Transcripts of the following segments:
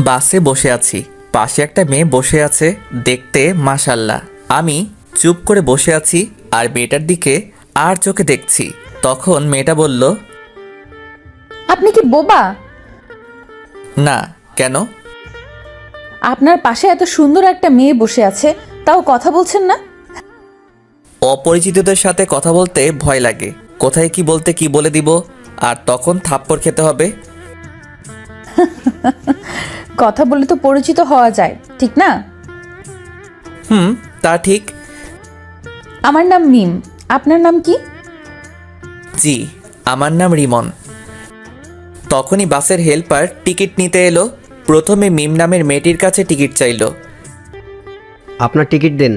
বাসে বসে আছি, পাশে একটা মেয়ে বসে আছে, দেখতে মাশাল্লাহ। আমি চুপ করে বসে আছি আর মেয়েটার দিকে আর চোখে দেখছি। তখন মেয়েটা বলল, আপনি কি বোবা? না। কেন? আপনার পাশে এত সুন্দর একটা মেয়ে বসে আছে, তাও কথা বলছেন না? অপরিচিতদের সাথে কথা বলতে ভয় লাগে, কোথায় কি বলতে কি বলে দিব, আর তখন থাপ্পড় খেতে হবে। কথা বলে তো পরিচিত হওয়া যায়, ঠিক না? হুম, তা ঠিক। আমার নাম মিম, আপনার নাম কি? জি, আমার নাম রিমন। তখনই বাসের হেল্পার টিকিট নিতে এলো। প্রথমে মিম নামের মেয়েটির কাছে টিকিট চাইলো। আপনার টিকিট দেন।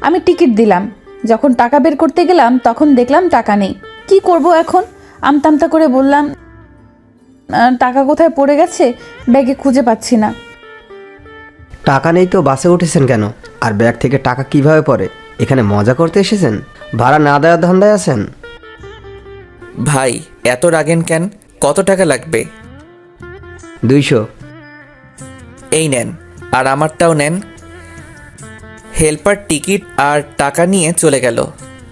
আমি টিকিট দিলাম। যখন টাকা বের করতে গেলাম তখন দেখলাম টাকা নেই। কি করব এখন? আমতামতা করে বললাম, টাকা কোথায় পড়ে গেছে, ব্যাগে খুঁজে পাচ্ছি না। টাকা নেই তো বাসে উঠেছেন কেন? আর ব্যাগ থেকে টাকা কিভাবে পড়ে? এখানে মজা করতে এসেছেন? ভাড়া না দেওয়ার ধান্দায় আছেন? ভাই, এত রাগেন কেন? কত টাকা লাগবে? 200। এই নেন, আর আমারটাও নেন। হেল্পার টিকিট আর টাকা নিয়ে চলে গেল।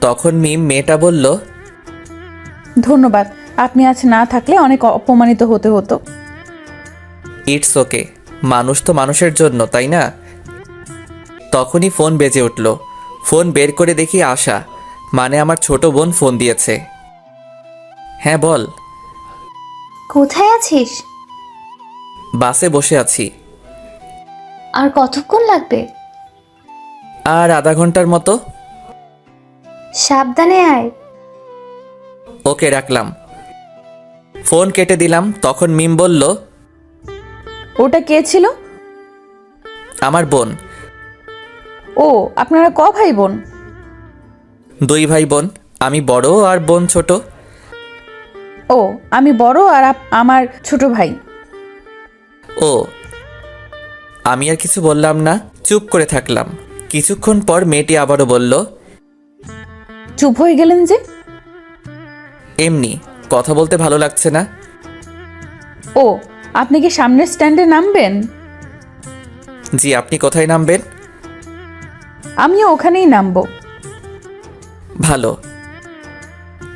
তখন মিম মেয়েটা বলল, ধন্যবাদ, আপনি আজ না থাকলে অনেক অপমানিত হতে হতো। ইটস ওকে, মানুষ তো মানুষের জন্য, তাই না? তখনই ফোন বেজে উঠল। ফোন বের করে দেখি আশা, মানে আমার ছোট বোন ফোন দিয়েছে। হ্যাঁ বল। কোথায় আছিস? বাসে বসে আছি। আর কতক্ষণ লাগবে? আর আধা ঘন্টার মতো। সাবধানে আয়। ওকে, রাখলাম। ফোন কেটে দিলাম। তখন মিম বলল, ওটা কে ছিল? আমার বোন। ও, আপনারা ক ভাই বোন? 2 ভাই বোন, আমি বড় আর বোন ছোট। ও, আমি বড় আর আমার ছোট ভাই। ও। আমি আর কিছু বললাম না, চুপ করে থাকলাম। কিছুক্ষণ পর মেয়েটি আবারও বলল, চুপ হয়ে গেলেন যে? এমনি কথা বলতে ভালো লাগছে না। ও, আপনি কি সামনের স্ট্যান্ডে নামবেন? জি, আপনি কোথায় নামবেন? আমিও ওখানেই নামবো। ভালো।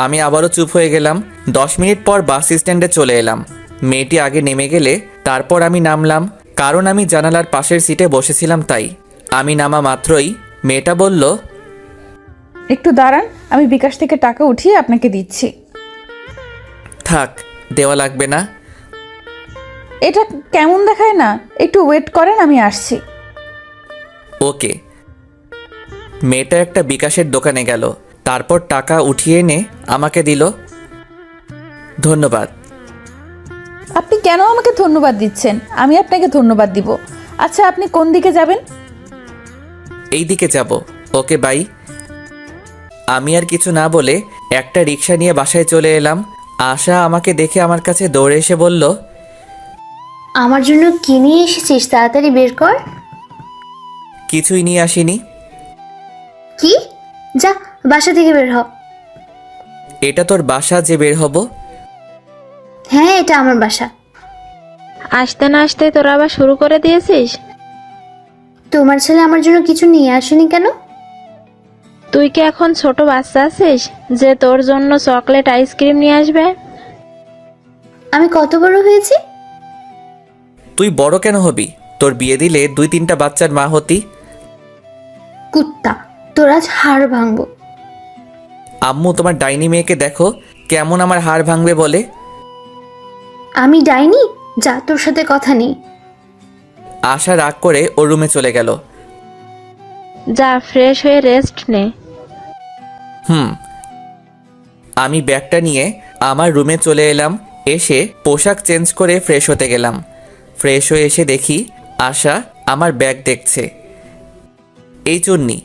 আমি আবারও চুপ হয়ে গেলাম। 10 মিনিট পর বাস স্ট্যান্ডে চলে এলাম। মেয়েটি আগে নেমে গেলে তারপর আমি নামলাম, কারণ আমি জানালার পাশের সিটে বসেছিলাম তাই। আমি নামা মাত্রই মেয়েটা বলল, একটু দাঁড়ান, আমি বিকাশ থেকে টাকা উঠিয়ে আপনাকে দিচ্ছি। থাক, দেওয়া লাগবে না। এটা কেমন দেখায় না? একটু ওয়েট করেন, আমি আসছি। ওকে। মেয়েটা একটা বিকাশের দোকানে গেল, তারপর টাকা উঠিয়ে এনে আমাকে দিল। ধন্যবাদ। আপনি কেন আমাকে ধন্যবাদ দিচ্ছেন? আমি আপনাকে ধন্যবাদ দিব। আচ্ছা, আপনি কোন দিকে যাবেন? এই দিকে যাব। ওকে, বাই। আমি আর কিছু না বলে একটা রিক্সা নিয়ে বাসায় চলে এলাম। আশা আমাকে দেখে আমার কাছে দৌড়ে এসে বলল, আমার জন্য কি নিয়ে এসেছিস তাড়াতাড়ি বের কর। কিছুই নিয়ে আসিনি। কি? যা, বাসা থেকে বের হ। এটা তোর বাসা যে বের হব? হ্যাঁ, এটা আমার বাসা। আসতে না আসতে তোরা আবার শুরু করে দিয়েছিস? তোমার ছেলে আমার জন্য কিছু নিয়ে আসেনি কেন? তুই কি এখন ছোট বাচ্চা আছিস যে তোর জন্য চকলেট আইসক্রিম নিয়ে আসবে? আমি কত বড় হয়েছি? তুই বড় কেন হবি? তোর বিয়ে দিলে 2-3টা বাচ্চার মা হতি। কুত্তা, তোর আজ হাড় ভাঙবো। আম্মু, তোমার ডাইনি মেয়েকে দেখো কেমন আমার হাড় ভাঙবে বলে। আমি ডাইনি? যা, তোর সাথে কথা নেই। আশা রাগ করে ওর রুমে চলে গেল। যা, ফ্রেশ হয়ে রেস্ট নে। আমি ব্যাগটা নিয়ে আমার রুমে চলে এলাম। এসে পোশাক চেঞ্জ করে ফ্রেশ হতে গেলাম। ফ্রেশ হয়ে এসে দেখি আশা আমার ব্যাগ দেখছে। এই চুন্নি,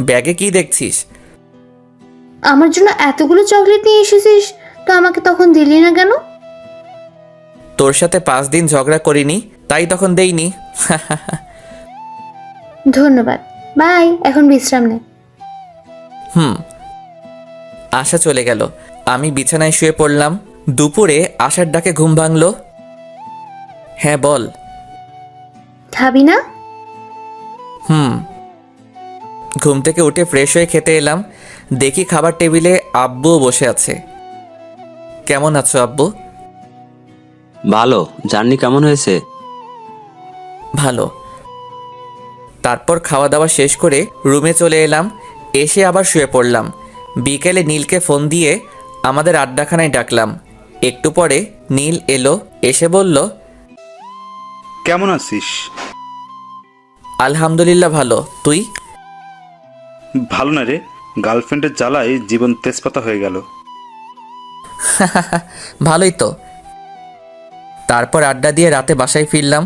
ব্যাগে কি দেখছিস? আমার জন্য এতগুলো চকলেট নিয়ে এসেছিস, তো আমাকে তখন দিলি না কেন? তোর সাথে 5 দিন ঝগড়া করিনি, তাই তখন দেইনি। ধন্যবাদ, বাই। এখন বিশ্রাম নে। আশা চলে গেল। আমি বিছানায় শুয়ে পড়লাম। দুপুরে আশার ডাকে ঘুম ভাঙল। হ্যাঁ বল। খাবি না? ঘুম থেকে উঠে ফ্রেশ হয়ে খেতে এলাম। দেখি খাবার টেবিলে আব্বুও বসে আছে। কেমন আছো আব্বু? ভালো। জার্নি কেমন হয়েছে? ভালো। তারপর খাওয়া দাওয়া শেষ করে রুমে চলে এলাম। এসে আবার শুয়ে পড়লাম। বিকেলে নীলকে ফোন দিয়ে আমাদের আড্ডাখানায় ডাকলাম। একটু পরে নীল এলো, এসে বলল, কেমন আছিস? আলহামদুলিল্লাহ ভালো, তুই? ভালো না রে, গার্লফ্রেন্ডের জ্বালায় জীবন তেজপাতা হয়ে গেল। ভালোই তো। তারপর আড্ডা দিয়ে রাতে বাসায় ফিরলাম।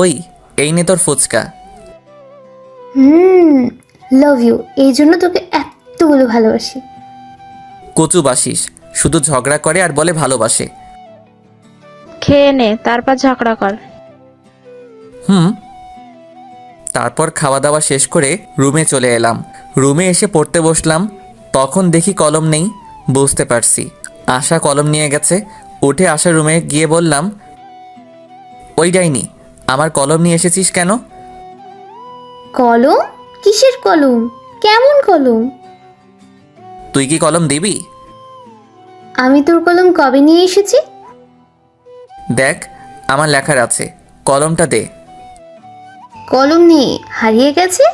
ওই এই নে তোর ফুচকা। লাভ ইউ, এই জন্য তোকে এতগুলো ভালোবাসি। কচু বাসিস, শুধু ঝগড়া করে আর বলে ভালোবাসে। খেয়ে নে, তারপর ঝগড়া কর। তারপর খাওয়া দাওয়া শেষ করে রুমে চলে এলাম। রুমে এসে পড়তে বসলাম। তখন দেখি কলম নেই। বুঝতে পারছি আশা কলম নিয়ে গেছে। উঠে আশার রুমে গিয়ে বললাম, ওই ডাইনি, আমার কলম নিয়ে এসেছিস কেন? কলম? কিসের কলম? কেমন কলম? তুই কি কলম দিবি? আমি তোর কলম কবে নিয়ে এসেছি? দেখ আমার লেখার আছে, কলমটা দে। কলম নেই, হারিয়ে গেছে।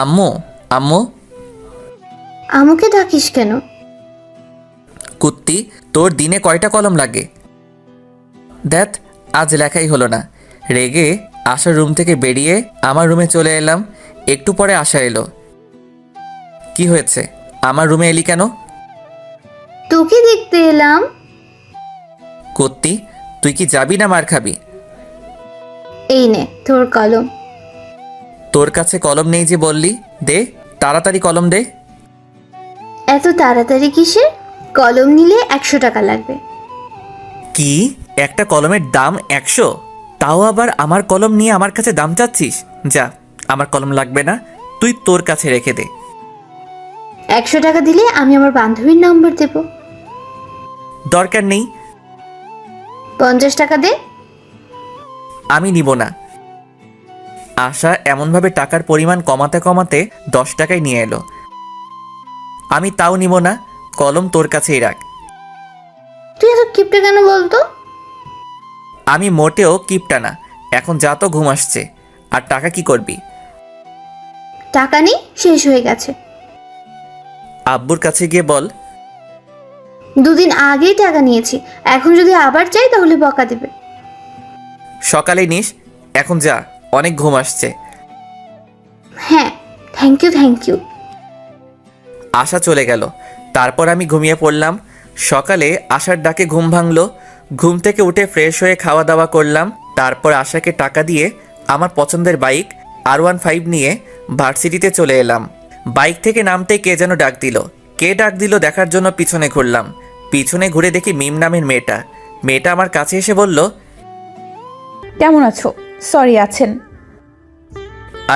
আম্মু, আম্মু। আমাকে ডাকিস কেন? কুত্তি, তোর দিনে কয়টা কলম লাগে? দেখ আজ লেখাই হলো না। রেগে আশার রুম থেকে বেরিয়ে আমার রুমে চলে এলাম। একটু পরে আশা এলো। কি হয়েছে, আমার রুমে এলি কেন? তোকে দেখতে এলাম। কুত্তি, তুই কি যাবি না মার খাবি? এই নে তোর কলম। তোর কাছে কলম নেই যে বললি, দে তাড়াতাড়ি কলম দে। এত তাড়াতাড়ি কিসের? কলম নিলে 100 টাকা লাগবে। কি, একটা কলমের দাম 100? তাও আবার আমার কলম নিয়ে আমার কাছে দাম চাচ্ছিস? যা, আমার কলম লাগবে না, তুই তোর কাছে রেখে দে। 100 টাকা দিলে আমি আমার বান্ধবীর নম্বর দেব। দরকার নেই। 50 টাকা দে। আমি নিব না। আশা এমনভাবে টাকার পরিমাণ কমাতে কমাতে 10 টাকায় নিয়ে এলো। আমি তাও নিব না, কলম তোর কাছেই রাখ। তুই এত কিপটে কেন বলতো? আমি মোটেও কিপটা না। এখন যা তো, ঘুম আসছে। আর টাকা কি করবি? টাকা নেই, শেষ হয়ে গেছে। আব্বুর কাছে গিয়ে বল। 2 দিন আগেই টাকা নিয়েছি, এখন যদি আবার চাই তাহলে বকা দেবে। সকালে নিস, এখন যা, অনেক ঘুম আসছে। হ্যাঁ, থ্যাংক ইউ। আশা চলে গেল। তারপর আমি ঘুমিয়ে পড়লাম। সকালে আশার ডাকে ঘুম ভাঙলো। ঘুম থেকে উঠে ফ্রেশ হয়ে খাওয়া দাওয়া করলাম। তারপর আশাকে টাকা দিয়ে আমার পছন্দের বাইক R15 নিয়ে ভার্সিটিতে চলে এলাম। বাইক থেকে নামতে কে যেন ডাক দিল। কে ডাক দিল দেখার জন্য পিছনে ঘুরলাম। পিছনে ঘুরে দেখি মিম নামের মেয়েটা। মেয়েটা আমার কাছে এসে বলল, কেমন আছো? সরি, আছেন?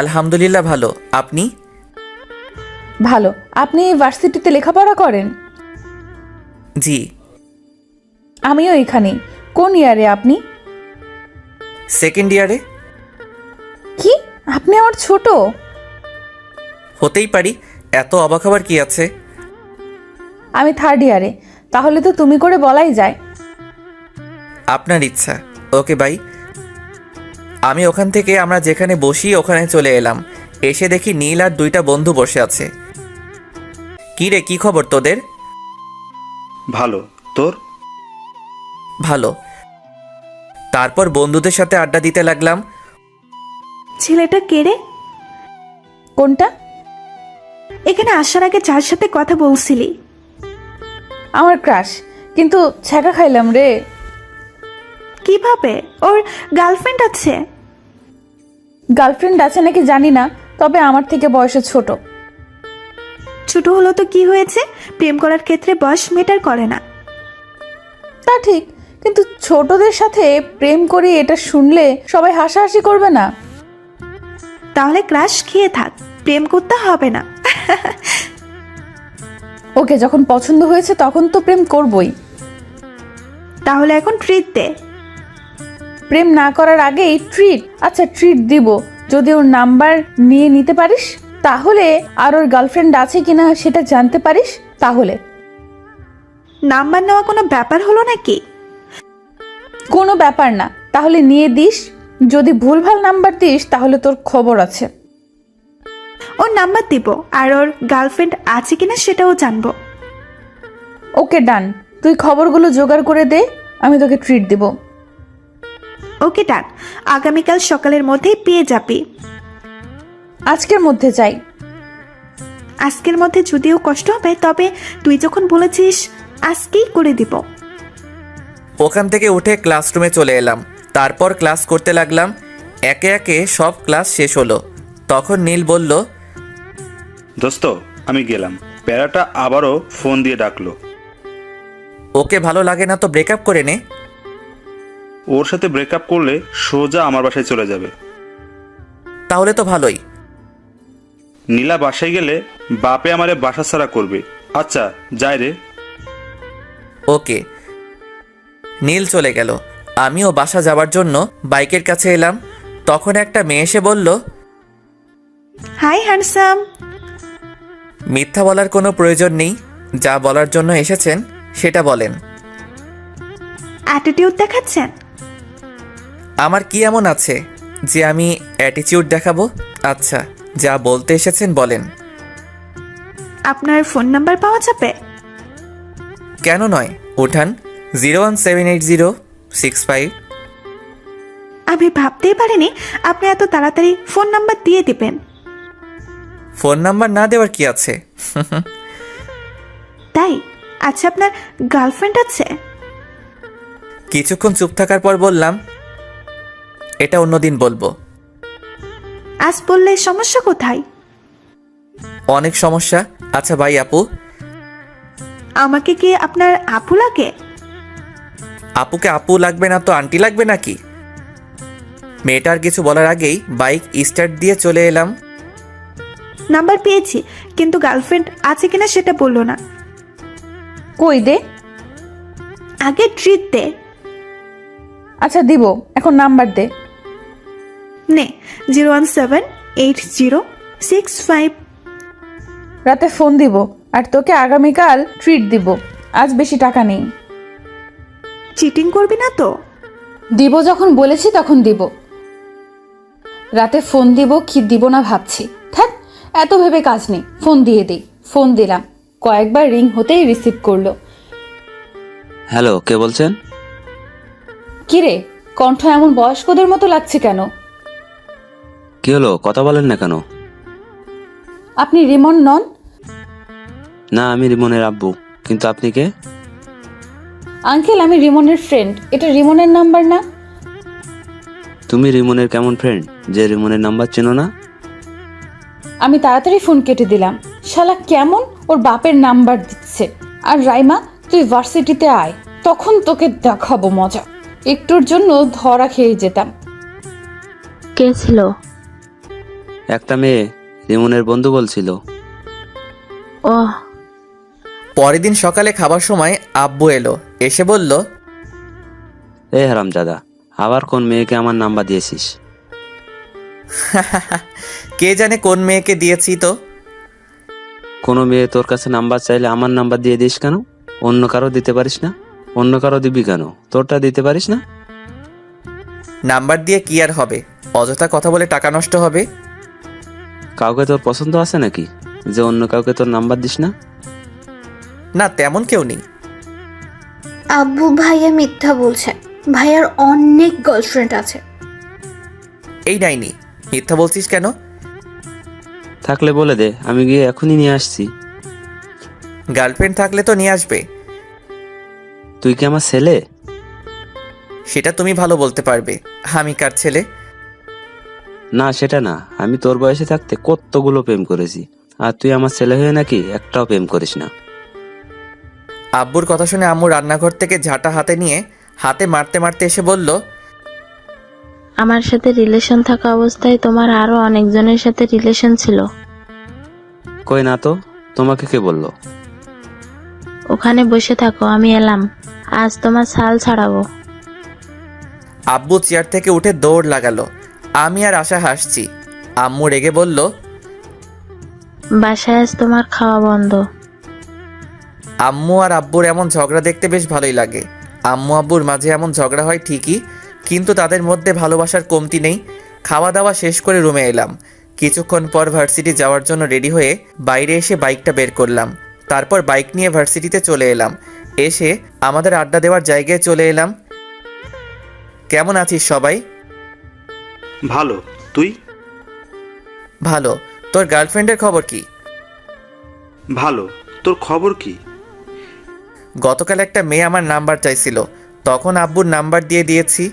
আলহামদুলিল্লাহ ভালো, আপনি? ভালো। আপনি ভার্সিটিতে লেখাপড়া করেন? জি। আমিও এখানেই। কোন ইয়ারে আপনি? সেকেন্ড ইয়ারে। কি, আপনি আমার ছোট? হতেই পারি, এত অবাক হবার কি আছে? আমি 3rd ইয়ারে। তাহলে তো তুমি করে বলাই যায়। আপনার ইচ্ছা। Okay bye. আমি ওখান থেকে আমরা যেখানে বসি ওখানে চলে এলাম। এসে দেখি নীল আর 2টা বন্ধু বসে আছে। কি রে, কি খবর তোদের? ভালো, তোর? ভালো। তারপর বন্ধুদের সাথে আড্ডা দিতে লাগলাম। ছেলেটা কে রে? কোনটা? এখানে আসার আগে যার সাথে কথা বলছিলি। আমার ক্রাশ, কিন্তু ছ্যাঁকা খাইলাম রে। কিভাবে? ওর গার্লফ্রেন্ড আছে? গার্লফ্রেন্ড আছে নাকি জানি না, তবে আমার থেকে বয়সে ছোট। ছোট হলো তো কি হয়েছে? প্রেম করার ক্ষেত্রে বয়স ম্যাটার করে না। তা ঠিক, কিন্তু ছোটদের সাথে প্রেম করি এটা শুনলে সবাই হাসাহাসি করবে না? তাহলে ক্রাশ খেয়ে থাক, প্রেম করতে হবে না। ওকে যখন পছন্দ হয়েছে তখন তো প্রেম করবই। তাহলে এখন ট্রিট দে। প্রেম না করার আগেই ট্রিট। আচ্ছা ট্রিট দিব যদি ওর নাম্বার নিয়ে নিতে পারিস, তাহলে আর ওর গার্লফ্রেন্ড আছে কিনা সেটা জানতে পারিস। তাহলে নাম্বার নেওয়া কোনো ব্যাপার হলো নাকি? কোনো ব্যাপার না, তাহলে নিয়ে দিস। যদি ভুলভাল নাম্বার দিস তাহলে তোর খবর আছে। ওর নাম্বার দিব, আর ওর গার্লফ্রেন্ড আছে কিনা সেটাও জানবো। ওকে ডান, তুই খবরগুলো জোগাড় করে দে, আমি তোকে ট্রিট দিব। ওকে ডান, আগামীকাল সকালের মধ্যেই পেয়ে যাবি। আজকের মধ্যে চাই। আজকের মধ্যে যদিও কষ্ট হবে, তবে তুই যখন বলেছিস আজকেই করে দিব। ওখান থেকে উঠে ক্লাসরুমে চলে এলাম। তারপর ক্লাস করতে লাগলাম। একে একে সব ক্লাস শেষ হলো। তখন নীল বলল, দোস্ত আমি গেলাম। প্যারাটা আবারও ফোন দিয়ে ডাকলো। ওকে ভালো লাগে না তো ব্রেকআপ করে নে। ওর সাথে ব্রেকআপ করলে সোজা আমার বাসায় চলে যাবে। তাহলে তো ভালোই। নীলা বাসায় গেলে বাপে আমারে বাসা ছাড়া করবে। আচ্ছা যাই রে। ওকে। নীল চলে গেল। আমিও বাসা যাওয়ার জন্য বাইকের কাছে এলাম। তখন একটা মেয়ে এসে বলল, হাই হ্যান্ডসাম। মিথ্যা বলার কোনো প্রয়োজন নেই, যা বলার জন্য এসেছেন সেটা বলেন। অ্যাটিটিউড দেখাচ্ছেন? আমার কি এমন আছে যে আমি অ্যাটিটিউড দেখাবো? আচ্ছা যা বলতে এসেছেন বলেন। আপনার ফোন নাম্বার পাওয়া যাবে? কেন নয়, উঠান। 0178065। আমি ভাবতেই পারিনি আপনি এত তাড়াতাড়ি ফোন নাম্বার দিয়ে দিবেন। ফোন নাম্বার না দেওয়ার কি আছে? তাই? আচ্ছা আপনার গার্লফ্রেন্ড আছে? কিছুক্ষণ চুপ থাকার পর বললাম, এটা অন্যদিন বলবো। আজ বললে সমস্যা কোথায়? অনেক সমস্যা। আচ্ছা ভাই আপু। আমাকে কি আপনার আপু লাগে? আপুকে আপু লাগবে না তো আন্টি লাগবে নাকি? মেয়েটার কিছু বলার আগেই বাইক স্টার্ট দিয়ে চলে এলাম। নাম্বার পেয়েছি, কিন্তু গার্লফ্রেন্ড আছে কিনা সেটা বললো না। কই দে। আগে ট্রিট দে। আচ্ছা দিব, এখন নাম্বার দে। নে 0178065। রাতে ফোন দিব, আর তোকে আগামীকাল ট্রিট দিব। আজ বেশি টাকা নেই। চিটিং করবি না তো? দিব যখন বলেছি তখন দিব। রাতে ফোন দিব কি দিব না ভাবছি। থাক, এত ভেবে কাজ নেই, ফোন দিয়ে দিই। ফোন দিলাম, কয়েকবার রিং হতেই রিসিভ করলো। হ্যালো, কে বলছেন? কিরে, কণ্ঠ এমন বয়স্কদের মতো লাগছে কেন? কি হলো, কথা বলেন না কেন? আপনি রিমন নন? না, আমি রিমনের আব্বু। কিন্তু আপনি কে? আঙ্কেল আমি রিমনের ফ্রেন্ড। এটা রিমনের নাম্বার না? তুমি রিমনের কেমন ফ্রেন্ড যে রিমনের নাম্বার চেনো না? আমি তাড়াতাড়ি ফোন কেটে দিলাম। শালা কেমন ওর বাপের নাম্বার দিচ্ছে। আর রাইমা, তুই ভার্সিটিতে আয়, তখন তোকে দেখাবো মজা। একটুর জন্য ধরা খেয়ে যেতাম। কে ছিল? একটা মেয়ে, রিমনের বন্ধু বলছিল। ও, পরের দিন সকালে খাবার সময় আব্বু এলো। এসে বলল, এ হারামজাদা, আবার কোন মেয়েকে আমার নাম্বার দিয়েছিস? কে জানে কোন মেয়েকে দিয়েছি তো। কোনো মেয়ে তোর কাছে নাম্বার চাইলে আমার নাম্বার দিয়ে দিস কেন? অন্য কারো দিতে পারিস না? অন্য কারো দিবি কেন? তোরটা দিতে পারিস না? নাম্বার দিয়ে কি আর হবে? অযথা কথা বলে টাকা নষ্ট হবে। কাউকে তোর পছন্দ আছে নাকি যে অন্য কাউকে তোর নাম্বার দিস না? না, তেমন কেউ নেই। আব্বু ভাইয়া মিথ্যা বলছে। ভাইয়ার অনেক গার্লফ্রেন্ড আছে। এই ডাইনি, মিথ্যা বলছিস কেন? থাকলে বলে দে, আমি গিয়ে এখনই নিয়ে আসছি। গার্লফ্রেন্ড থাকলে তো নিয়ে আসবে। তুই কি আমার ছেলে? সেটা তুমি ভালো বলতে পারবে। আমি কার ছেলে? না, সেটা না। আমি তোর বয়সে থাকতে কতগুলো প্রেম করেছি, আর তুই আমার ছেলে হয়ে নাকি একটাও প্রেম করিস না। আব্বুর কথা শুনে আম্মু রান্নাঘর থেকে ঝাঁটা হাতে নিয়ে হাতে মারতে মারতে এসে বলল, আমার সাথে রিলেশন থাকা অবস্থায় তোমার আরো অনেকজনের সাথে রিলেশন ছিল। কই না তো, তোমাকে কে বললো? ওখানে বসে থাকো, আমি এলাম। আজ তোমার ছাল ছাড়াবো। আব্বু চেয়ার থেকে উঠে দৌড় লাগালো। আমি আর আশা হাসছি। আম্মু রেগে বলল, বাসায় আজ তোমার খাওয়া বন্ধ। আম্মু আর আব্বুর এমন ঝগড়া দেখতে বেশ ভালোই লাগে। আম্মু আব্বুর মাঝে এমন ঝগড়া হয় ঠিকই, কিন্তু তাদের মধ্যে ভালোবাসার কমতি নেই। খাওয়া দাওয়া শেষ করে রুমে এলাম। কিছুক্ষণ পর ভার্সিটি যাওয়ার জন্য রেডি হয়ে বাইরে এসে বাইকটা বের করলাম। তারপর বাইক নিয়ে ভার্সিটিতে চলে এলাম। এসে আমাদের আড্ডা দেওয়ার জায়গায় চলে এলাম। কেমন আছিস সবাই? ভালো, তুই? ভালো। তোর গার্লফ্রেন্ডের খবর কি? ভালো, তোর খবর কি? গতকাল একটা মেয়ে আমার নাম্বার চাইছিল, তখন আব্বুর নাম্বার দিয়ে দিয়েছি।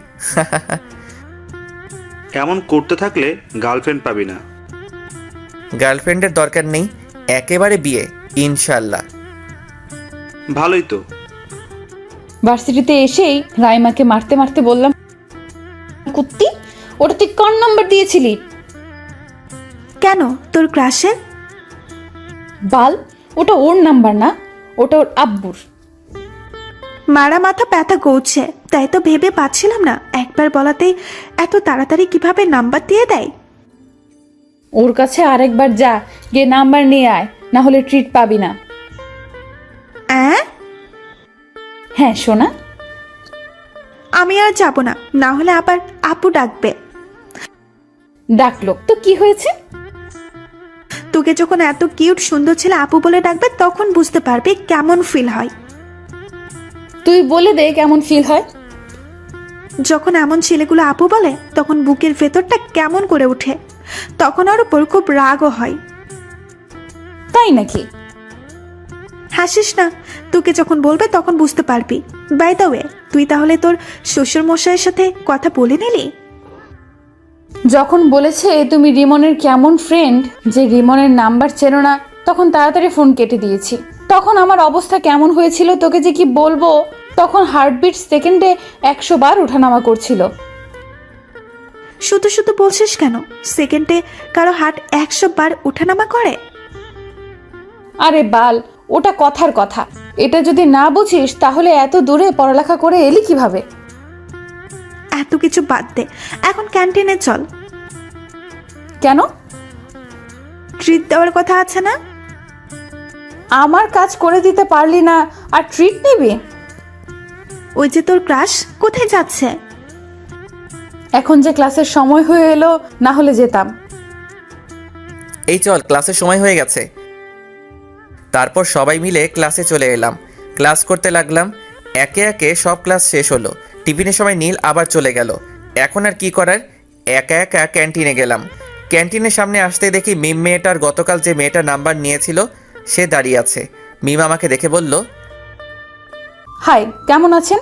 এমন করতে থাকলে গার্লফ্রেন্ড পাবি না। গার্লফ্রেন্ডের দরকার নেই, একেবারে বিয়ে ইনশাল্লাহ। ভালোই তো। ভার্সিটিতে এসেই রাইমাকে মারতে মারতে বললাম, কুত্তি, ওটা তুই কোন নাম্বার দিয়েছিলি? কেন, তোর ক্রাশের? বাল, ওটা ওর নাম্বার না, ওটা ওর আব্বুর। মারা মাথা ব্যথা করছে, তাই তো ভেবে পাচ্ছিলাম না একবার বলাতেই এত তাড়াতাড়ি কিভাবে নাম্বার দিয়ে দেয়। ওর কাছে আরেকবার যা, গিয়ে নাম্বার নিয়ে আয়, না হলে ট্রিট পাবি না। হ্যাঁ সোনা। আমি আর যাব না, না হলে আবার আপু ডাকবে। ডাকলো তো কি হয়েছে? তোকে যখন এত কিউট সুন্দর ছেলে আপু বলে ডাকবে তখন বুঝতে পারবি কেমন ফিল হয়। তুই বলে দে কেমন ফিল হয়। যখন এমন ছেলেগুলো আপু বলে তখন বুকের ভেতরটা কেমন করে ওঠে, তখন ওর উপর খুব রাগও হয়। তাই নাকি? হাসিস না, তোকে যখন বলবে তখন বুঝতে পারবি। বাই দ্য ওয়ে, তুই তাহলে তোর শ্বশুর মশাইয়ের সাথে কথা বলে নিলি? যখন বলেছে তুমি রিমনের কেমন ফ্রেন্ড, যে রিমনের নাম্বার চেনো না, তখন তাড়াতাড়ি ফোন কেটে দিয়েছি। তখন আমার অবস্থা কেমন হয়েছিল তোকে যে কি বলবো। তখন হার্টবিট সেকেন্ডে 100 বার ওঠানামা করছিল। শুধু শুধু বলছিস কেন? সেকেন্ডে কারো হার্ট 100 বার ওঠানামা করে? আরে বাল, ওটা কথার কথা। এটা যদি না বুঝিস তাহলে এত দূরে পড়ালেখা করে এলি কিভাবে? এত কিছু বাদ দে, এখন ক্যান্টিনে চল। কেন? ট্রিট দেওয়ার কথা আছে না? আমার কাজ করে দিতে পারলি না আর ট্রিট নিবি? ওই যে তোর ক্রাশ কোথায় যাচ্ছে? এখন যে ক্লাসের সময় হয়ে এলো, না হলে যেতাম। এই চল, ক্লাসের সময় হয়ে গেছে। তারপর সবাই মিলে ক্লাসে চলে এলাম। ক্লাস করতে লাগলাম। একে একে সব ক্লাস শেষ হলো। টিফিনের সময় নীল আবার চলে গেল। এখন আর কি করার, একা একা ক্যান্টিনে গেলাম। ক্যান্টিনের সামনে আসতে দেখি মিম মেয়েটার গতকাল যে মেয়েটার নাম্বার নিয়েছিল সে দাঁড়িয়ে আছে। মিম আমাকে দেখে বলল, হাই, কেমন আছেন?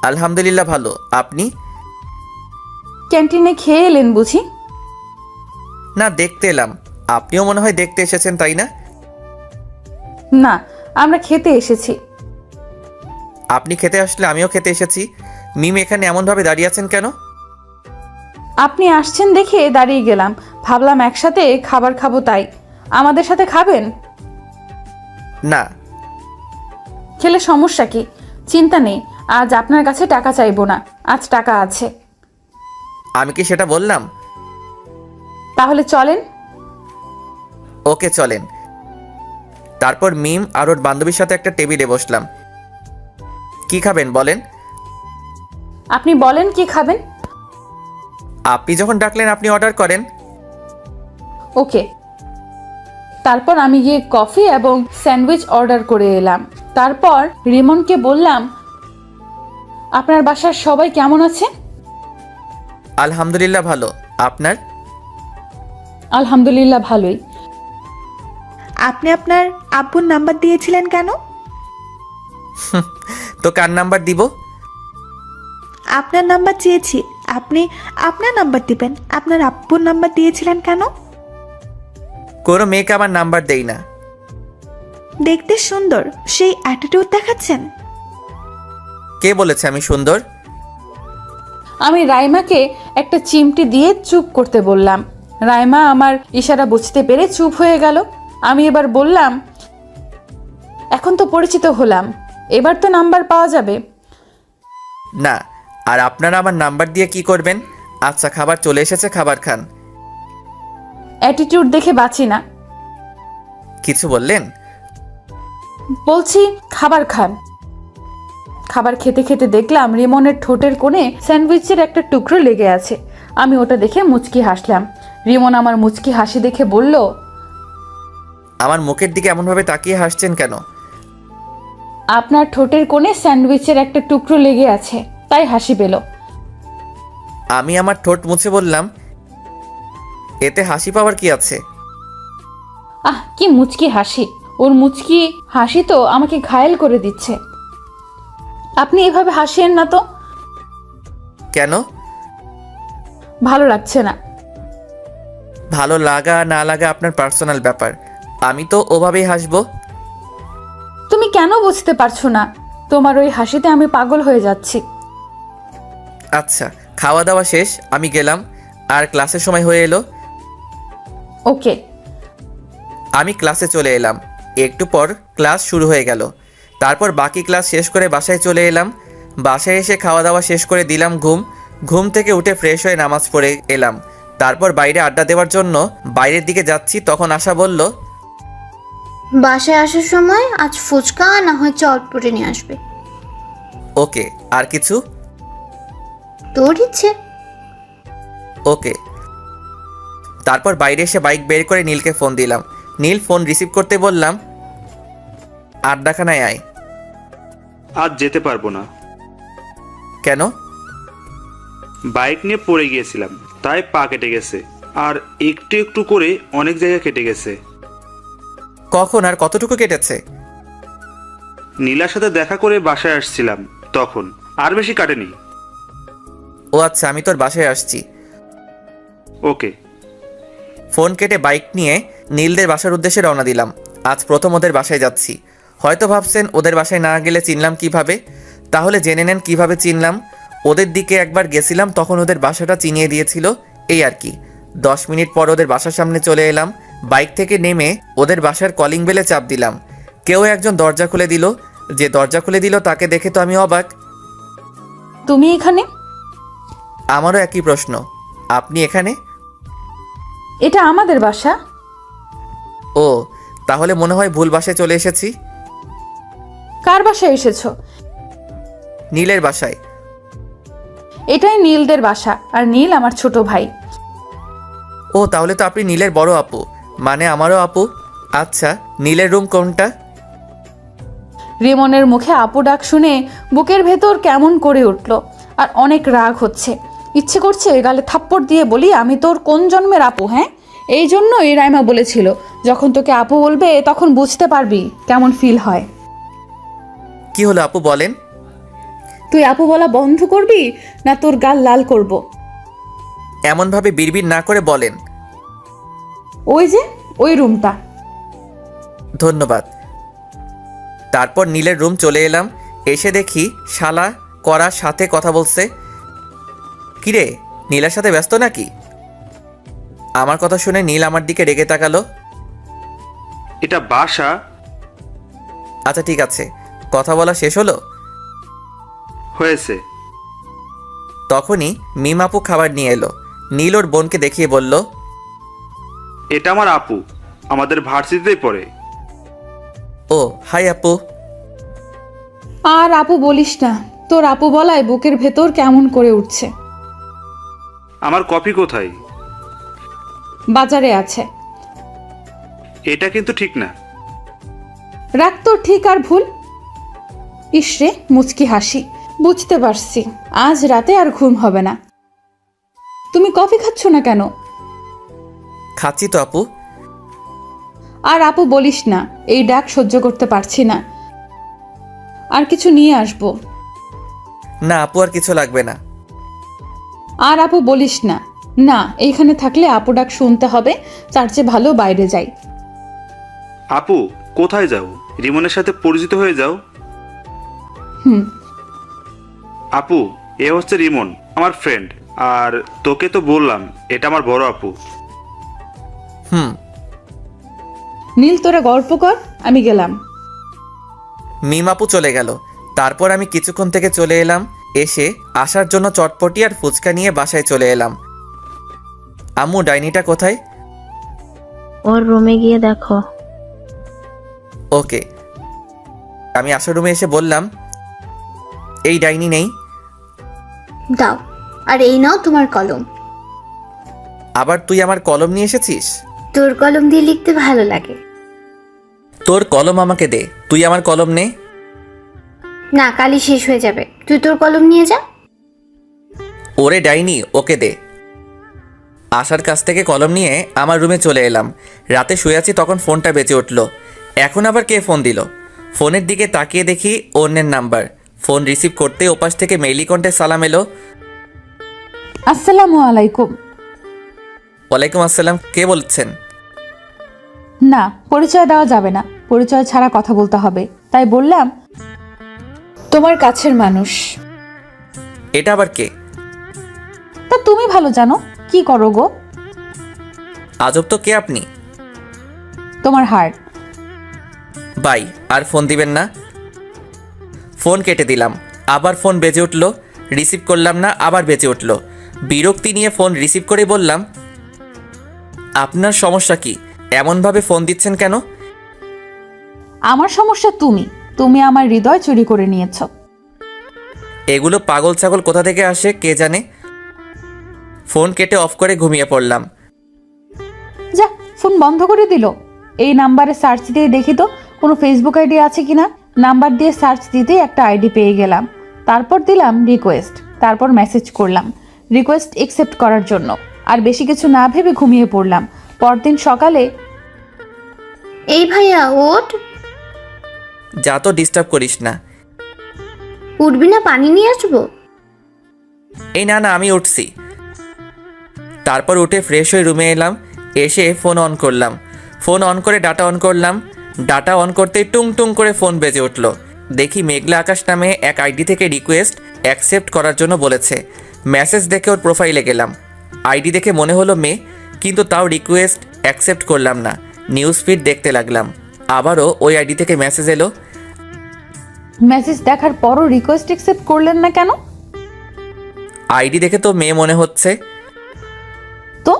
আলহামদুলিল্লাহ ভালো, আপনি? ক্যান্টিনে খেয়ে এলেন বুঝি? না, দেখতে এলাম। আপনিও মনে হয় দেখতে এসেছেন, তাই না? না, আমরা খেতে এসেছি। আপনি খেতে আসলে আমিও খেতে এসেছি। মিম এখানে এমনভাবে দাঁড়িয়ে আছেন কেন? আপনি আসছেন দেখে দাঁড়িয়ে গেলাম, ভাবলাম একসাথে খাবার খাবো তাই। আমাদের সাথে খাবেন? না। খেলে সমস্যা কি? চিন্তা নেই, আজ আপনার কাছে টাকা চাইবো না, আজ টাকা আছে। আমি কি সেটা বললাম? তাহলে চলেন। ওকে চলেন। তারপর মিম আর ওর বান্ধবীর সাথে একটা টেবিলে বসলাম। কি খাবেন বলেন? আপনি বলেন কি খাবেন। আপনি যখন ডাকলেন আপনি অর্ডার করেন। ওকে। তারপর আমি গিয়ে কফি এবং স্যান্ডউইচ অর্ডার করে এলাম। তারপর রিমনকে বললাম, আপনার বাসার সবাই কেমন আছে? আলহামদুলিল্লাহ ভালো, আপনার? আলহামদুলিল্লাহ ভালোই। আপনি আপনার আব্বুর নাম্বার দিয়েছিলেন কেন? তো কার নাম্বার দিব? আপনার নাম্বার চেয়েছি, আপনি আপনার নাম্বার দিবেন। আপনার আব্বুর নাম্বার দিয়েছিলেন কেন? কোনো মেয়েকে আমার নাম্বার দেই না। দেখতে সুন্দর, সেই অ্যাটিটিউড দেখাচ্ছেন। কে বলেছে আমি সুন্দর? আমি রাইমাকে একটা চিমটি দিয়ে চুপ করতে বললাম। রাইমা আমার ইশারা বুঝতে পেরে চুপ হয়ে গেল। আমি এবার বললাম, এখন তো পরিচিত হলাম, এবার তো নাম্বার পাওয়া যাবে। না, আর আপনারা আমার নাম্বার দিয়ে কি করবেন? আচ্ছা, খাবার চলে এসেছে, খাবার খান। অ্যাটিটিউড দেখে বাঁচি না। কিছু বললেন? বলছি খাবার খান। খাবার খেতে খেতে দেখলাম রিমনের ঠোঁটের কোণে স্যান্ডউইচের একটা টুকরো লেগে আছে। আমি ওটা দেখে মুচকি হাসলাম। রিমন আমার মুচকি হাসি দেখে বলল, আমার মুখের দিকে এমনভাবে তাকিয়ে হাসছেন কেন? আপনার ঠোঁটের কোণে স্যান্ডউইচের একটা টুকরো লেগে আছে, তাই হাসি পেল। আমি আমার ঠোঁট মুছে বললাম, এতে হাসি পাওয়ার কি আছে? আহ, কি মুচকি হাসি! ওর মুচকি হাসি তো আমাকে ঘায়েল করে দিচ্ছে। আপনি এভাবে হাসিয়েন না তো। কেন? ভালো লাগছে না। ভালো লাগা না লাগা আপনার পার্সোনাল ব্যাপার, আমি তো ওভাবেই হাসবো। তুমি কেন বুঝতে পারছো না? তোমার ওই হাসিতে আমি পাগল হয়ে যাচ্ছি। আচ্ছা, খাওয়া দাওয়া শেষ, আমি গেলাম। আর ক্লাসের সময় হয়ে এলো। ওকে। আমি ক্লাসে চলে এলাম। একটু পর ক্লাস শুরু হয়ে গেল। তারপর বাকি ক্লাস শেষ করে বাসায় চলে এলাম। বাসায় এসে খাওয়া দাওয়া শেষ করে দিলাম ঘুম। ঘুম থেকে উঠে ফ্রেশ হয়ে নামাজ পড়ে এলাম। তারপর বাইরে আড্ডা দেওয়ার জন্য বাইরের দিকে যাচ্ছি, তখন আশা বলল, বাসায় আসার সময় আজ ফুচকা না হয় চটপটে নিয়ে আসবে। ওকে। আর কিছু? তোর ইচ্ছে। ওকে। তারপর বাইরে এসে বাইক বের করে নীলকে ফোন দিলাম। নীল ফোন রিসিভ করতে বললাম, আড্ডাখানায় আয়। আজ যেতে পারবো না। কেন? বাইক নিয়ে পড়ে গিয়েছিলাম, তাই পা কেটে গেছে। আর একটু একটু করে অনেক জায়গা কেটে গেছে। কখন আর কতটুকু কেটেছে? নীলার সাথে দেখা করে বাসায় আসছিলাম তখন। আর বেশি কাটেনি। ও আচ্ছা, আমি তোর বাসায় আসছি। ওকে। ফোন কেটে বাইক নিয়ে নীলদের বাসার উদ্দেশ্যে রওনা দিলাম। আজ প্রথম ওদের বাসায় যাচ্ছি। হয়তো ভাবছেন ওদের বাসায় না গেলে চিনলাম কিভাবে? তাহলে জেনে নেন কিভাবে চিনলাম। ওদের দিকে একবার গেছিলাম, তখন ওদের বাসাটা চিনিয়ে দিয়েছিল, এই আর কি। 10 মিনিট পর ওদের বাসার সামনে চলে এলাম। বাইক থেকে নেমে ওদের বাসার কলিং বেলে চাপ দিলাম। কেউ একজন দরজা খুলে দিল। যে দরজা খুলে দিল তাকে দেখে তো আমি অবাক। তুমি এখানে? আমারও একই প্রশ্ন। আপনি এখানে? এটা আমাদের বাসা। ও, তাহলে মনে হয় ভুল বাসায় চলে এসেছি। কার বাসায় এসেছো? নীলের বাসায়। এটাই নীলদের বাসা, আর নীল আমার ছোট ভাই। ও, তাহলে তো আপনি নীলের বড় আপু, মানে আমারও আপু। আচ্ছা, নীলের রুম কোনটা? রিমনের মুখে আপু ডাক শুনে বুকের ভেতর কেমন করে উঠল, আর অনেক রাগ হচ্ছে। ইচ্ছে করছে গালে থাপ্পড় দিয়ে বলি, আমি তোর কোন জন্মের আপু? হ্যাঁ, এই জন্যই রাইমা বলেছিল, যখন তোকে আপু বলবে তখন বুঝতে পারবি কেমন ফিল হয়। কি হলো আপু, বলেন। তুই আপু বলা বন্ধ করবি না তোর গাল লাল করব? এমনভাবে বিড়বিড় না করে বলেন। ওই যে ওই রুমটা। ধন্যবাদ। তারপর নীলের রুম চলে এলাম। এসে দেখি শালা করার সাথে কথা বলছে। কিরে, নীলের সাথে ব্যস্ত নাকি? আমার কথা শুনে নীল আমার দিকে রেগে তাকালো। এটা বাসা। আচ্ছা ঠিক আছে, কথা বলা শেষ হলো? হয়েছে। তখনই মিম আপু খাবার নিয়ে এলো। নীল ওর বোনকে দেখিয়ে বলল, এটা আমার আপু, আমাদের ভার্সিটিতেই পড়ে। ও হাই আপু। আর আপু বলিস না, তোর আপু বলায় বুকের ভেতর কেমন করে উঠছে। আমার কপি কোথায়? বাজারে আছে। এটা কিন্তু ঠিক না। রাখ তোর ঠিক আর ভুল। ইসরে মুচকি হাসি। বুঝতে পারছি আজ রাতে আর ঘুম হবে না। তুমি কফি খাচ্ছ না কেন? খাচ্ছি তো আপু। আর আপু বলিস না, এই ডাক সহ্য করতে পারছি না। আর কিছু নিয়ে আসবো? না আপু, আর কিছু লাগবে না। আর আপু বলিস না। না, এইখানে থাকলে আপু ডাক শুনতে হবে, তার চেয়ে ভালো বাইরে যাই। আপু কোথায় যাও? রিমনের সাথে পরিচিত হয়ে যাও। হুম। আপু, এ হচ্ছে রিমন, আমার ফ্রেন্ড। আর তোকে তো বললাম এটা আমার বড় আপু। হুম। নীল তোরা গল্প কর, আমি গেলাম। মিম আপু চলে গেল। তারপর আমি কিছুক্ষণ থেকে চলে এলাম। এসে আসার জন্য চটপটি আর ফুচকা নিয়ে বাসায় চলে এলাম। আম্মু, ডাইনিটা কোথায়? ওর রুমে গিয়ে দেখো। ওকে। আমি আসার রুমে এসে বললাম, এই ডাইনি নেই। দাও, আর এই নাও তোমার কলম। আবার তুই আমার কলম নিয়ে এসেছিস? তোর কলম দিয়ে লিখতে ভালো লাগে। তোর কলম আমাকে দে, তুই আমার কলম নে। না, কালি শেষ হয়ে যাবে, তুই তোর কলম নিয়ে যা। ওরে ডাইনি, ওকে দে। আসার কাছ থেকে কলম নিয়ে আমার রুমে চলে এলাম। রাতে শুয়ে আছি, তখন ফোনটা বেজে উঠল। এখন আবার কে ফোন দিল? ফোনের দিকে তাকিয়ে দেখি অন্যের নাম্বার। ফোন রিসিভ করতে ওপাশ থেকে মেইলি কণ্ঠে সালাম এলো। আসসালামু আলাইকুম। ওয়ালাইকুম আসসালাম, কে বলছেন? না, পরিচয় দেওয়া যাবে না, পরিচয় ছাড়া কথা বলতে হবে, তাই বললাম তোমার কাছের মানুষ। এটা আবার কে? তা তুমি ভালো জানো, কি করো গো? আজব তো, কে আপনি? তোমার হার্ট। বাই, আর ফোন দিবেন না। ফোন কেটে দিলাম। আবার ফোন বেজে উঠল, রিসিভ করলাম না, আবার বেজে উঠল। বিরক্তি নিয়ে ফোন রিসিভ করে বললাম, আপনার সমস্যা কি? এমনভাবে ফোন দিচ্ছেন কেন? আমার সমস্যা তুমি, তুমি আমার হৃদয় চুরি করে নিয়েছ। এগুলো পাগল ছাগল কোথা থেকে আসে কে জানে। ফোন কেটে অফ করে ঘুমিয়ে পড়লাম। যা, ফোন বন্ধ করে দিল। এই নাম্বারে সার্চ দিয়ে দেখি তো কোনো ফেসবুক আইডি আছে কিনা। নাম্বার দিয়ে সার্চ দিতেই একটা আইডি পেয়ে গেলাম। তারপর দিলাম রিকোয়েস্ট, তারপর মেসেজ করলাম রিকোয়েস্ট একসেপ্ট করার জন্য। আর বেশি কিছু না ভেবে ঘুমিয়ে পড়লাম। পরদিন সকালে, এই ভাইয়া ওঠ। যা তো, ডিস্টার্ব করিস না। উঠবি না, পানি নিয়ে আসবো? এই না না, আমি উঠছি। তারপর উঠে ফ্রেশ হয়ে রুমে এলাম। এসে ফোন অন করলাম। ফোন অন করে ডাটা অন করলাম। ডাটা অন করতেই টুং টুং করে ফোন বেজে উঠল। দেখি মেঘলা আকাশ নামে এক আইডি থেকে রিকোয়েস্ট অ্যাকসেপ্ট করার জন্য বলেছে। মেসেজ দেখে ওর প্রোফাইলে গেলাম। আইডি দেখে মনে হলো মেয়ে, কিন্তু তাও রিকোয়েস্ট অ্যাকসেপ্ট করলাম না। নিউজ ফিড দেখতে লাগলাম। আবারও ওই আইডি থেকে মেসেজ এলো। মেসেজ দেখার পরও রিকোয়েস্ট একসেপ্ট করলেন না কেন? আইডি দেখে তো মেয়ে মনে হচ্ছে। তো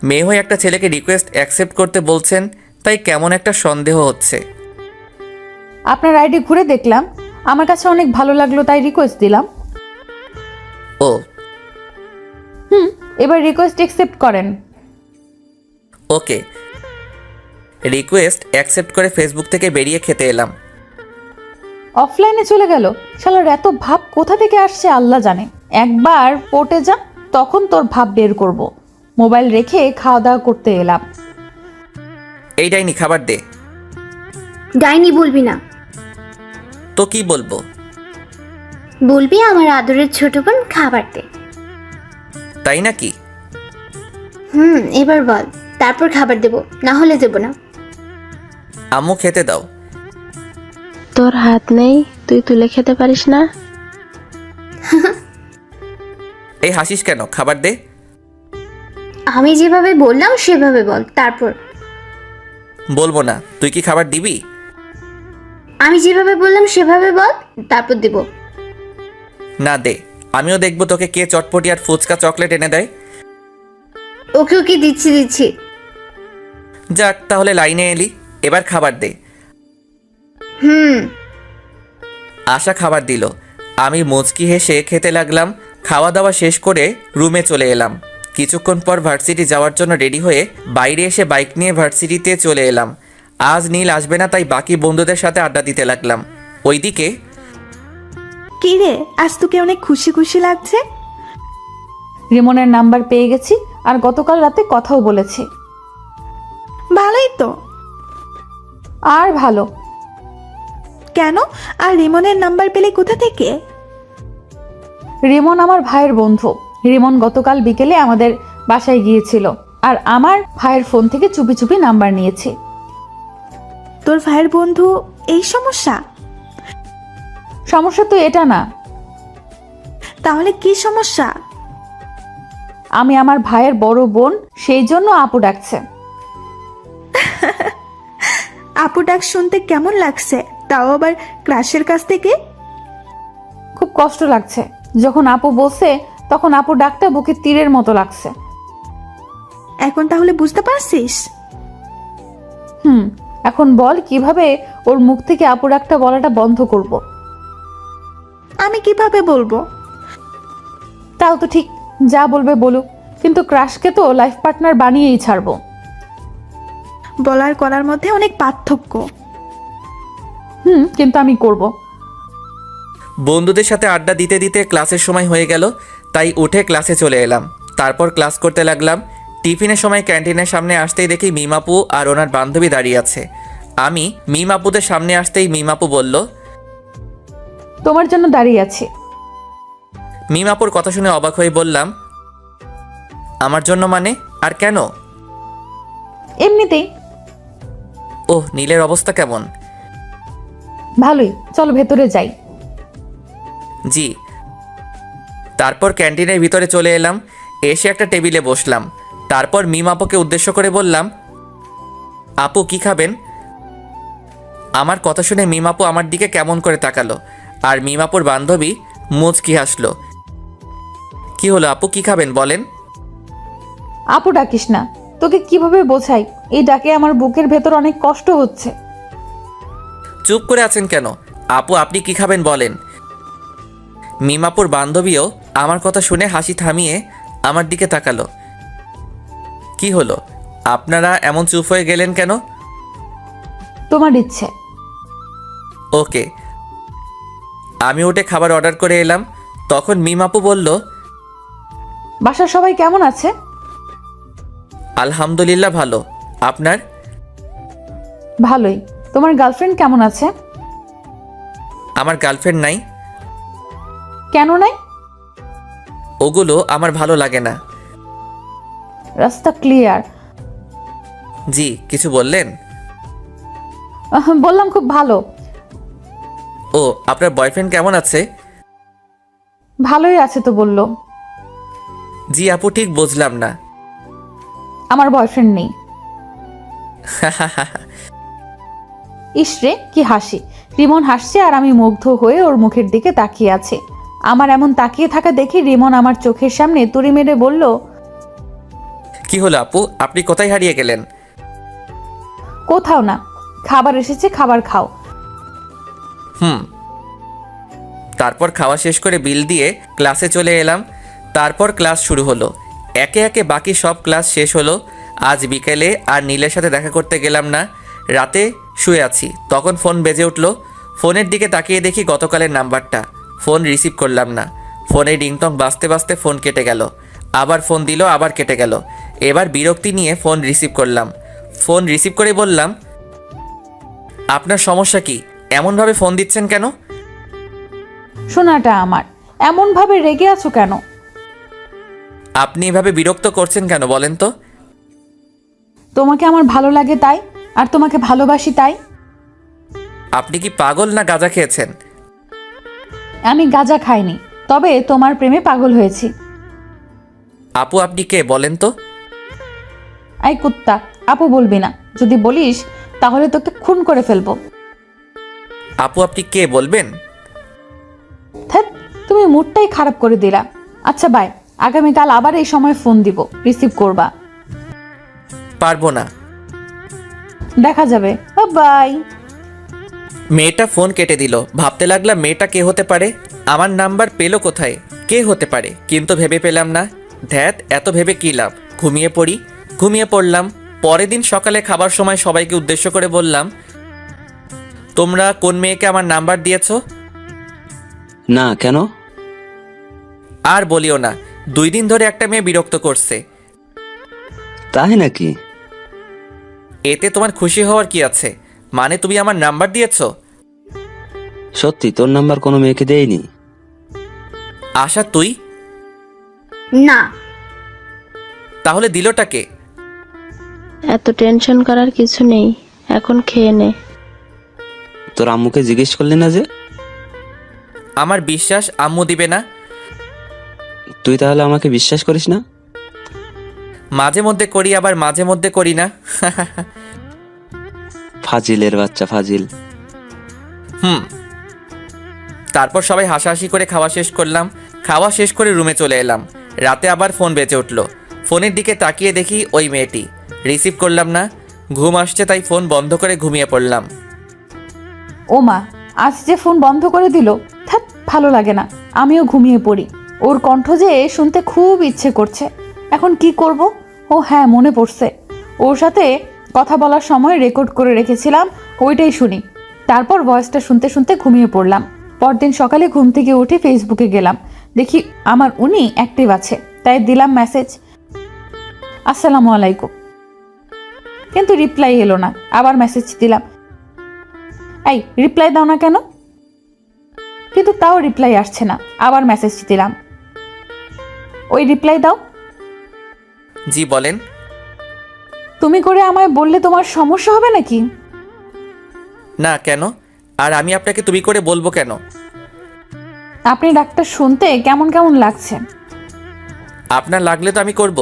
মেয়ে হয়ে একটা ছেলেকে রিকোয়েস্ট অ্যাকসেপ্ট করতে বলছেন, তাই কেমন একটা সন্দেহ হচ্ছে। আপনার আইডি ঘুরে দেখলাম, আমার কাছে অনেক ভালো লাগলো, তাই রিকোয়েস্ট দিলাম। ও, এবার রিকোয়েস্ট একসেপ্ট করেন। ওকে। রিকোয়েস্ট অ্যাকসেপ্ট করে ফেসবুক থেকে বেরিয়ে খেতে এলাম। অফলাইনে চলে গেল। শালার এত ভাব কোথা থেকে আসছে আল্লাহ জানে। একবার পটে যা, তখন তোর ভাব বের করব। মোবাইল রেখে খাওয়া দাওয়া করতে এলাম। এই ডাইনি, খাবার দে। ডাইনি বলবি না। তো কি বলবো? বলবি আমার আদরের ছোট বোন খাবার দে। তাই নাকি? এবার বল, তারপর খাবার দেব, না হলে দেব না। আম্মু, খেতে দাও। তোর হাত নেই, তুই তুলে খেতে পারিস না? এই হাসিস কেন? খাবার দে। আমি যেভাবে বললাম সেভাবে বল, তারপর। বলবো না। তুই কি খাবার দিবি? আমি যেভাবে বললাম সেভাবে বল, তারপর দেব। না, দে। আমিও দেখবো তোকে কে চটপটি আর ফুচকা চকলেট এনে দেয়। ওকে ওকে, দিচ্ছি। যাক, তাহলে লাইনে এলি। এবার খাবার দে। আশা খাবার দিল। আমি মুচকি হেসে খেতে লাগলাম। খাওয়া দাওয়া শেষ করে রুমে চলে এলাম। কিছুক্ষণ পর ভার্সিটি যাওয়ার জন্য রেডি হয়ে বাইরে এসে বাইক নিয়ে ভার্সিটিতে চলে এলাম। আজ নীল আসবে না, তাই বাকি বন্ধুদের সাথে আড্ডা দিতে লাগলাম। ওইদিকে, কি রে, আজ তোকে অনেক খুশি খুশি লাগছে। রিমনের নাম্বার পেয়ে গেছি, আর গতকাল রাতে কথাও বলেছি। ভালোই তো। আর ভালো কেন? আর রিমনের নাম্বার পেলে কোথা থেকে? রিমন আমার ভাইয়ের বন্ধু। রিমন গতকাল বিকেলে আমাদের বাসায় গিয়েছিল, আর আমার ভাইয়ের ফোন থেকে চুপি চুপি নাম্বার নিয়েছি। তোর ভাইয়ের বন্ধু এই সমস্যা? সমস্যা তো এটা না। তাহলে কি সমস্যা? আমি আমার ভাইয়ের বড় বোন, সেই জন্য আপু ডাকছে। আপু ডাক শুনতে কেমন লাগছে? তাও আবার ক্রাশের কাছ থেকে। খুব কষ্ট লাগছে। যখন আপু বলছে তখন আপু ডাকটা বুকে তীরের মতো লাগছে। এখন তাহলে বুঝতে পারছিস? এখন বল কিভাবে ওর মুখ থেকে আপু ডাকটা বলাটা বন্ধ করব। আমি কিভাবে বলবো? তাও তো ঠিক, যা বলবে বলুক, কিন্তু ক্রাশকে তো লাইফ পার্টনার বানিয়েই ছাড়বো। বলার করার মধ্যে অনেক পার্থক্য। কিন্তু আমি করব। বন্ধুদের সাথে আড্ডা দিতে দিতে ক্লাসের সময় হয়ে গেল, তাই উঠে ক্লাসে চলে এলাম। তারপর ক্লাস করতে লাগলাম। টিফিনের সময় ক্যান্টিনের সামনে আসতেই দেখি মিমাপু আর ওনার বান্ধবী দাঁড়িয়ে আছে। আমি মিমাপুদের সামনে আসতেই মিমাপু বলল, তোমার জন্য দাঁড়িয়ে আছি। মিমাপুর কথা শুনে অবাক হয়ে বললাম, আমার জন্য মানে? আর কেন? এমনিতেই। ওহ, নীলের অবস্থা কেমন? ভালোই, চলো ভেতরে যাই। জি। তারপর ক্যান্টিনের ভিতরে চলে এলাম, এসে একটা টেবিলে বসলাম। তারপর মিমাপুকে উদ্দেশ্য করে বললাম, আপু কি খাবেন? আমার কথা শুনে মিমাপু আমার দিকে কেমন করে তাকালো, আর মিমাপুর বান্ধবী মুচকি হাসলো। কি হলো আপু, কি খাবেন বলেন? আপু ডাকিস না, তোকে কিভাবে বোঝাই, এই ডাকে আমার বুকের ভেতর অনেক কষ্ট হচ্ছে। চুপ করে আছেন কেন? আপু আপনি কি খাবেন বলেন? মিমাপুর বান্ধবীও আমার কথা শুনে হাসি থামিয়ে আমার দিকে তাকালো। কি হলো, আপনারা এমন চুপ হয়ে গেলেন কেন? তোমার ইচ্ছে। ওকে। আমি উঠে খাবার অর্ডার করে এলাম। তখন মিমাপু বলল, বাসার সবাই কেমন আছে? আলহামদুলিল্লাহ ভালো। আপনার? ভালোই। তোমার গার্লফ্রেন্ড কেমন আছে? আমার গার্লফ্রেন্ড নাই। কেন নাই? ওগুলো আমার ভালো লাগে না। রাস্তা ক্লিয়ার। জি, কিছু বললেন? বললাম খুব ভালো। ও, আপনার বয়ফ্রেন্ড কেমন আছে? ভালোই আছে তো বললো। জি আপু, ঠিক বুঝলাম না। আমার বয়ফ্রেন্ড নেই। ইসরে কি হাসি! রিমন হাসছে আর আমি মুগ্ধ হয়ে ওর মুখের দিকে তাকিয়ে আছি। আমার এমন তাকিয়ে থাকা দেখে রিমন আমার চোখের সামনে তুড়ি মেরে বলল, কি হলো আপু, আপনি কোথায় হারিয়ে গেলেন? কোথাও না, খাবার এসেছে, খাবার খাও। তারপর খাওয়া শেষ করে বিল দিয়ে ক্লাসে চলে এলাম। তারপর ক্লাস শুরু হলো। একে একে বাকি সব ক্লাস শেষ হলো। আজ বিকেলে আর নীলের সাথে দেখা করতে গেলাম না। রাতে শুয়ে আছি, তখন ফোন বেজে উঠলো। ফোনের দিকে তাকিয়ে দেখি গতকালের নাম্বারটা। ফোন রিসিভ করলাম না। ফোনে রিংটং বাজতে বাজতে ফোন কেটে গেল। আবার ফোন দিল, আবার কেটে গেল। এবার বিরক্তি নিয়ে ফোন রিসিভ করলাম। ফোন রিসিভ করে বললাম, আপনার সমস্যা কি? এমনভাবে ফোন দিচ্ছেন কেন? শোনাটা আমার, এমন ভাবে রেগে আছো কেন? আপনি এভাবে বিরক্ত করছেন কেন বলেন তো? তোমাকে আমার ভালো লাগে তাই, আর তোমাকে ভালোবাসি তাই। আপনি কি পাগল না গাঁজা খেয়েছেন? আমি গাঁজা খাইনি, তবে তোমার প্রেমে পাগল হয়েছি। আপু আপনি কে বলেন তো? আই কুত্তা, আপু বলবি না। যদি বলিস তাহলে তোকে খুন করে ফেলবো। আপু আপনি কে বলবেন? ধ্যাৎ, তুমি মুডটাই খারাপ করে দিলা। আচ্ছা বাই, আগামীকাল আবার এই সময় ফোন দিব, রিসিভ করবা। পারবো না। দেখা যাবে। বাই। মেয়েটা ফোন কেটে দিল। ভাবতে লাগলাম মেয়েটা কে হতে পারে, আমার নাম্বার পেলো কোথায়, কে হতে পারে, কিন্তু ভেবে পেলাম না। ধ্যাত, এত ভেবে কী লাভ, ঘুমিয়ে পড়ি। ঘুমিয়ে পড়লাম। পরের দিন সকালে খাবার সময় সবাইকে উদ্দেশ্য করে বললাম, তোমরা কোন মেয়েকে আমার নাম্বার দিয়েছো? না, কেন? আর বলিও না, 2 দিন ধরে একটা মেয়ে বিরক্ত করছে। তাই নাকি? এতে তোমার খুশি হওয়ার কি আছে? মানে তুমি আমার নাম্বার দিয়েছো? সত্যি তোর নাম্বার কোনো মেয়েকে দেয়নি? আশা তুই? না। তাহলে দিলটা কে? এত টেনশন করার কিছু নেই, এখন খেয়ে নে। তোর আম্মুকে জিজ্ঞেস করলি না যে? আমার বিশ্বাস আম্মু দিবে না। তুই তাহলে আমাকে বিশ্বাস করিস না? মাঝে মধ্যে করি, আবার মাঝে মধ্যে করি না। ফাজিলের বাচ্চা, ফাজিল। তারপর সবাই হাসাহাসি করে খাওয়া শেষ করলাম। খাওয়া শেষ করে রুমে চলে এলাম। রাতে আবার ফোন বেজে উঠলো। ফোনের দিকে তাকিয়ে দেখি ওই মেয়েটি। রিসিভ করলাম না, ঘুম আসছে তাই ফোন বন্ধ করে ঘুমিয়ে পড়লাম। ও মা, আজ যে ফোন বন্ধ করে দিল। থাক, ভালো লাগে না, আমিও ঘুমিয়ে পড়ি। ওর কণ্ঠ যে শুনতে খুব ইচ্ছে করছে। এখন কি করব? ও হ্যাঁ, মনে পড়ছে, ওর সাথে কথা বলার সময় রেকর্ড করে রেখেছিলাম, ওইটাই শুনি। তারপর ভয়েসটা শুনতে শুনতে ঘুমিয়ে পড়লাম। পরদিন সকালে ঘুম থেকে উঠে ফেসবুকে গেলাম, দেখি আমার উনি অ্যাক্টিভ আছে, তাই দিলাম মেসেজ, আসসালামু আলাইকুম। কিন্তু রিপ্লাই এলো না। আবার মেসেজ দিলাম, এই রিপ্লাই দাও না কেন? কিন্তু তাও রিপ্লাই আসছে না। আবার মেসেজ দিলাম, ওই রিপ্লাই দাও। জি বলেন। তুমি করে আমায় বললে তোমার সমস্যা হবে নাকি? না, কেন? আর আমি আপনাকে তুমি করে বলবো কেন? আপনি ডাক্তার শুনতে কেমন কেমন লাগছে। আপনার লাগলে তো আমি করব।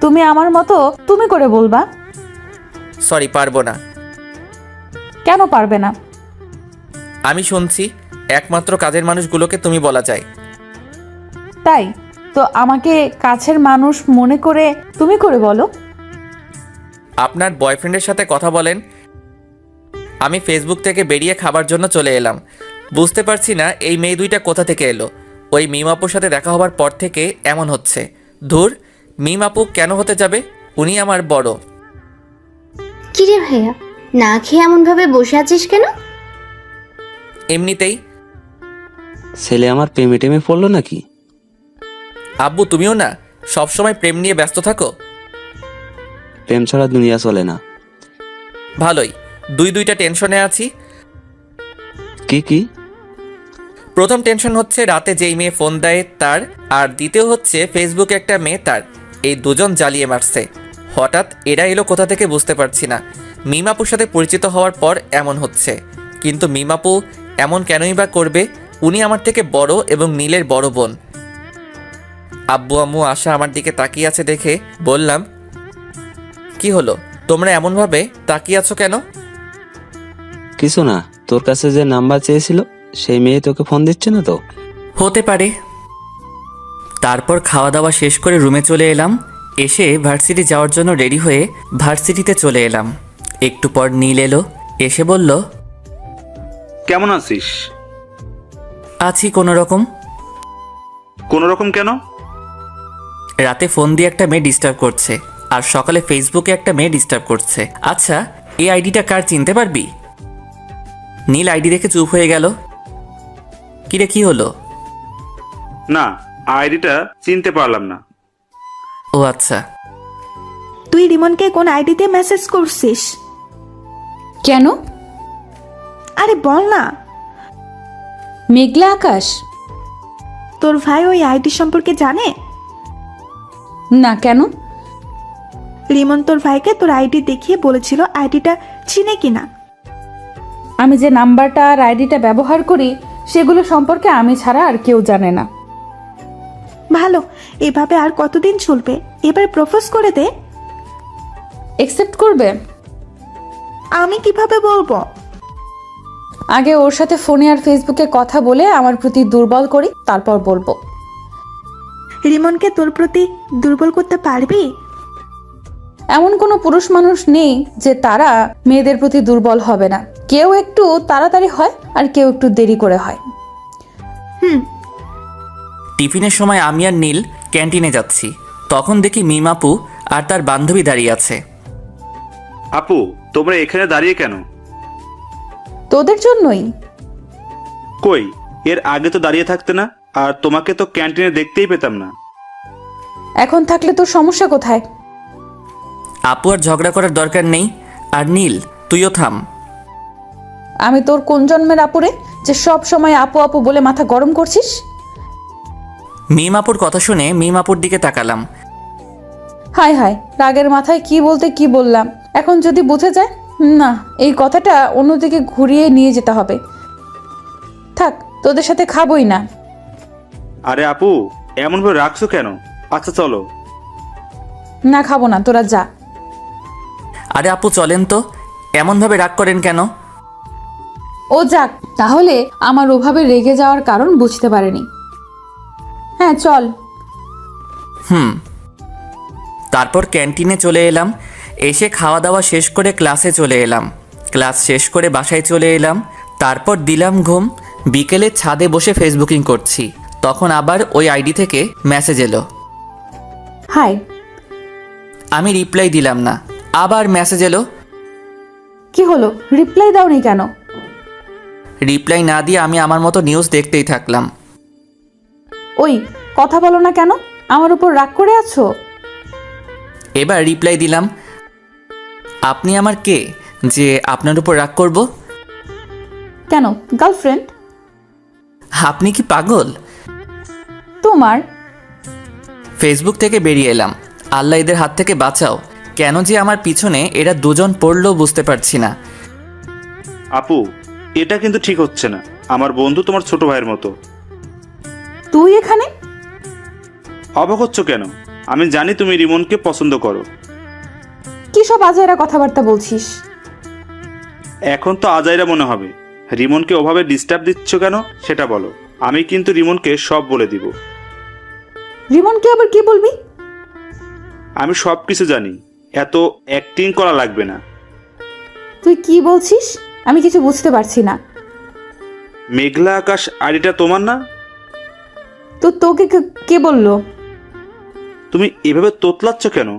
তুমি আমার মতো তুমি করে বলবা। সরি, পারবো না। কেন পারবে না? আমি শুনছি একমাত্র কাজের মানুষগুলোকে তুমি বলা যায়। তাই তো আমাকে কাছের মানুষ মনে করে তুমি করে বলো। আপনার বয়ফ্রেন্ডের সাথে কথা বলেন। আমি ফেসবুক থেকে বেরিয়ে খাবার জন্য চলে এলাম। বুঝতে পারছি না এই মেয়ে দুইটা কোথা থেকে এলো। ওই মিম আপুর সাথে দেখা হবার পর থেকে এমন হচ্ছে। ধুর, মিম আপু কেন হতে যাবে? উনি আমার বড়। কিরে ভাইয়া, না খেয়ে এমন ভাবে বসে আছিস কেন? এমনিতেই। ছেলে আমার প্রেমে টেমে পড়লো নাকি? আব্বু তুমিও না সবসময় প্রেম নিয়ে ব্যস্ত থাকো। প্রেম ছাড়া দুনিয়া চলে না। ভালোই, দুইটা টেনশনে আছি। কি কি? প্রথম টেনশন হচ্ছে রাতে যেই মেয়ে ফোন দেয় তার, আর দ্বিতীয় হচ্ছে ফেসবুকে একটা মেয়ে তার। এই দুজন জ্বালিয়ে মারছে। হঠাৎ এরা এলো কোথা থেকে বুঝতে পারছি না। মিমাপুর সাথে পরিচিত হওয়ার পর এমন হচ্ছে। কিন্তু মিমাপু এমন কেনই বা করবে? উনি আমার থেকে বড় এবং নীলের বড় বোন। আব্বু আম্মু আশা আমার দিকে তাকিয়ে আছে দেখে বললাম, কি হলো, তোমরা এমনভাবে তাকিয়ে আছো কেন? কিছু না, তোর কাছে যে নাম্বার চেয়েছিল সেই মেয়ে তোকে ফোন দিচ্ছে না তো? হতে পারে। তারপর খাওয়া দাওয়া শেষ করে রুমে চলে এলাম। এসে ভার্সিটি যাওয়ার জন্য রেডি হয়ে ভার্সিটিতে চলে এলাম। একটু পর নীল এলো, এসে বলল, কেমন আছিস? আছি কোনো রকম। কোনো রকম কেন? রাতে ফোন দিয়ে একটা মেয়ে ডিস্টার্ব করছে, আর সকালে ফেসবুকে একটা মেয়ে ডিস্টার্ব করছে। আচ্ছা, এই আইডিটা কার চিনতে পারবি? নীল আইডি দেখে চুপ হয়ে গেল। কিরে, কি হলো? না, আইডিটা চিনতে পারলাম না। ও আচ্ছা। তুই রিমনকে কোন আইডিতে মেসেজ করছিস? কেন? আরে বল না। মেঘলা আকাশ। তোর ভাই ওই আইডি সম্পর্কে জানে? না, কেন? রিমন তোর ভাইকে তোর আইডি দেখিয়ে বলেছিল আইডিটা চিনে কিনা। আমি যে নাম্বারটা আর আইডিটা ব্যবহার করি সেগুলো সম্পর্কে আমি ছাড়া আর কেউ জানে না। ভালো, এভাবে আর কতদিন চলবে? এবার প্রপোজ করে দে। একসেপ্ট করবে? আমি কিভাবে বলবো? আগে ওর সাথে ফোনে আর ফেসবুকে কথা বলে আমার প্রতি দুর্বল করি, তারপর বলবো। রিমনকে তোর প্রতি দুর্বল করতে পারবি? এমন কোনো পুরুষ মানুষ নেই যে তারা মেয়েদের প্রতি দুর্বল হবে না। কেউ একটু তাড়াতাড়ি হয় আর কেউ একটু দেরি করে হয়। টিফিনের সময় আমি আর নীল ক্যান্টিনে যাচ্ছি। তখন দেখি মিম আপু আর তার বান্ধবী দাঁড়িয়ে আছে। আপু, তোমরা এখানে দাঁড়িয়ে কেন? তোদের জন্যই। কই, এর আগে তো দাঁড়িয়ে থাকতে না, আর তোমাকে তো ক্যান্টিনে দেখতেই পেতাম না। এখন থাকলে তোর সমস্যা কোথায়? আপু আর ঝগড়া করার দরকার নেই। আর নীল, তুইও থাম। আমি তোর কোন জন্মের আপুরে যে সব সময় আপু আপু বলে মাথা গরম করছিস? মিম আপুর কথা শুনে মিম আপুর দিকে তাকালাম। হায় হায়, রাগের মাথায় কি বলতে কি বললাম। এখন যদি বুঝে যায়, না, এই কথাটা অন্যদিকে ঘুরিয়ে নিয়ে যেতে হবে। থাক, তোদের সাথে খাবই না। আরে আপু, এমনভাবে রাখছো কেন? আচ্ছা চলো। না, খাবো না, তোরা যা। আরে আপু চলেন তো, এমনভাবে রাগ করেন কেন? ও যাক, তাহলে আমার ওভাবে রেগে যাওয়ার কারণ বুঝতে পারেনি। হ্যাঁ চল। তারপর ক্যান্টিনে চলে এলাম। এসে খাওয়া দাওয়া শেষ করে ক্লাসে চলে এলাম। ক্লাস শেষ করে বাসায় চলে এলাম। তারপর দিলাম ঘুম। বিকেলে ছাদে বসে ফেসবুকিং করছি, তখন আবার ওই আইডি থেকে মেসেজ এলো। হাই। আমি রিপ্লাই দিলাম না। আবার মেসেজ এলো। কি হলো, রিপ্লাই দাওনি কেন? রিপ্লাই না দিয়ে আমি আমার মতো নিউজ দেখতেই থাকলাম। ওই কথা বলো না কেন? আমার উপর রাগ করে আছো? এবার রিপ্লাই দিলাম, আপনি আমার কে যে আপনার উপর রাগ করব? কেন, গার্লফ্রেন্ড? আপনি কি পাগল? তোমার ফেসবুক থেকে বেরিয়ে এলাম। আল্লাহ এদের হাত থেকে বাঁচাও। কেন যে আমার পিছনে এরা দুজন পড়লো বুঝতে পারছি না। আপু, এটা কিন্তু ঠিক হচ্ছে না। আমার বন্ধু তোমার ছোট ভাইয়ের মতো। তুই এখানে? অবাক হচ্ছ কেন? আমি জানি তুমি রিমনকে পছন্দ করো। কি সব আজাইরা কথাবার্তা বলছিস? এখন তো আজাইরা মনে হবে। রিমনকে ওভাবে ডিস্টার্ব দিচ্ছ কেন সেটা বলো। আমি কিন্তু রিমনকে সব বলে দিব। রিমনকে আবার কি বলবি? আমি সব কিছু জানি, এত অ্যাক্টিং করা লাগবে না। তুই কি বলছিস? আমি কিছু বুঝতে পারছি না। মেঘলা আকাশ আইডিটা তোমার না? তো তোকে কে বললো? তুমি এভাবে তোতলাচ্ছ কেন?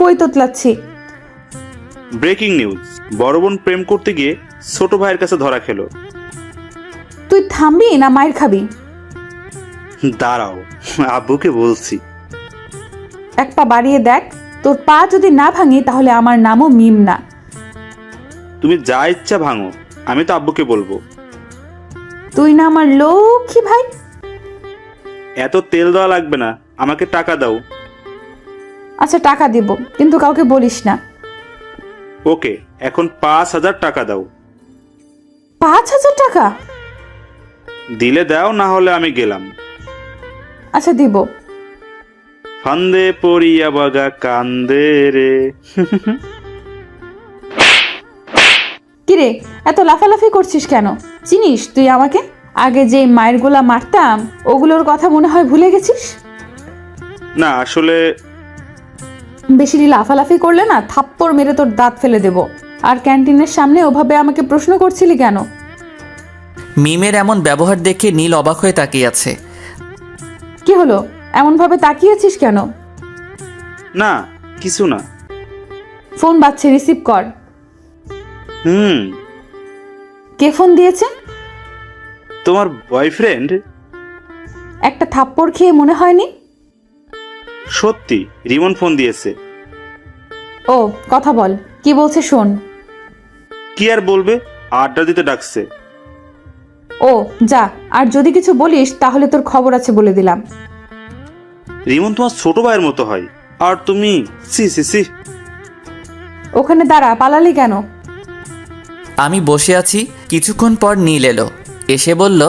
কই তোতলাচ্ছি? ব্রেকিং নিউজ, বড় বোন প্রেম করতে গিয়ে ছোট ভাইয়ের কাছে ধরা খেলো। তুই থামবি না মায়ের খাবি? দাঁড়াও, আব্বুকে বলছি। এক পা বাড়িয়ে দেখ, তোর পা যদি না ভাঙি তাহলে আমার নামও মিম না। তুমি যা ইচ্ছা ভাঙো, আমি তো আব্বুকে বলবো। তুই না আমার লক্ষ্মী ভাই? এত তেল দেওয়া লাগবে না, আমাকে টাকা দাও। আচ্ছা টাকা দেব, কিন্তু কাউকে বলিস না। ওকে, এখন 5,000 টাকা দাও। 5,000 টাকা? দিলে দাও, না হলে আমি গেলাম। আচ্ছা দিব। ফান্দে পড়িয়া বাগা কান্দে রে। কিরে, এত লাফালাফি করছিস কেন? চিনিস তুই আমাকে? আগে যে মায়ের গোলা মারতাম ওগুলোর কথা মনে হয় ভুলে গেছিস? না আসলে বেশি লাফালাফি করলে না থাপ্পড় মেরে তোর দাঁত ফেলে দেব। আর ক্যান্টিনের সামনে ওভাবে আমাকে প্রশ্ন করছিলি কেন? মিমের এমন ব্যবহার দেখে নীল অবাক হয়ে তাকিয়ে আছে। কি হলো, এমন ভাবে তাকিয়েছিস কেন? না, কিছু না। ফোন বাজছে, রিসিভ কর। হুম। কে ফোন দিয়েছে? তোমার বয়ফ্রেন্ড? একটা থাপ্পড় খেয়ে মনে হয়নি? সত্যি, রিমন ফোন দিয়েছে। ও কথা বল, কি বলছে শোন। কি আর বলবে, আড্ডা দিতে ডাকছে। ও যা, আর যদি কিছু বলিস তাহলে তোর খবর আছে বলে দিলাম। রিমন তোমার ছোট ভাইয়ের মতো হয়, আর তুমি সি সি সি। ওখানে দাঁড়া, পালালি কেন? আমি বসে আছি। কিছুক্ষণ পর নীল এলো। এসে বলল,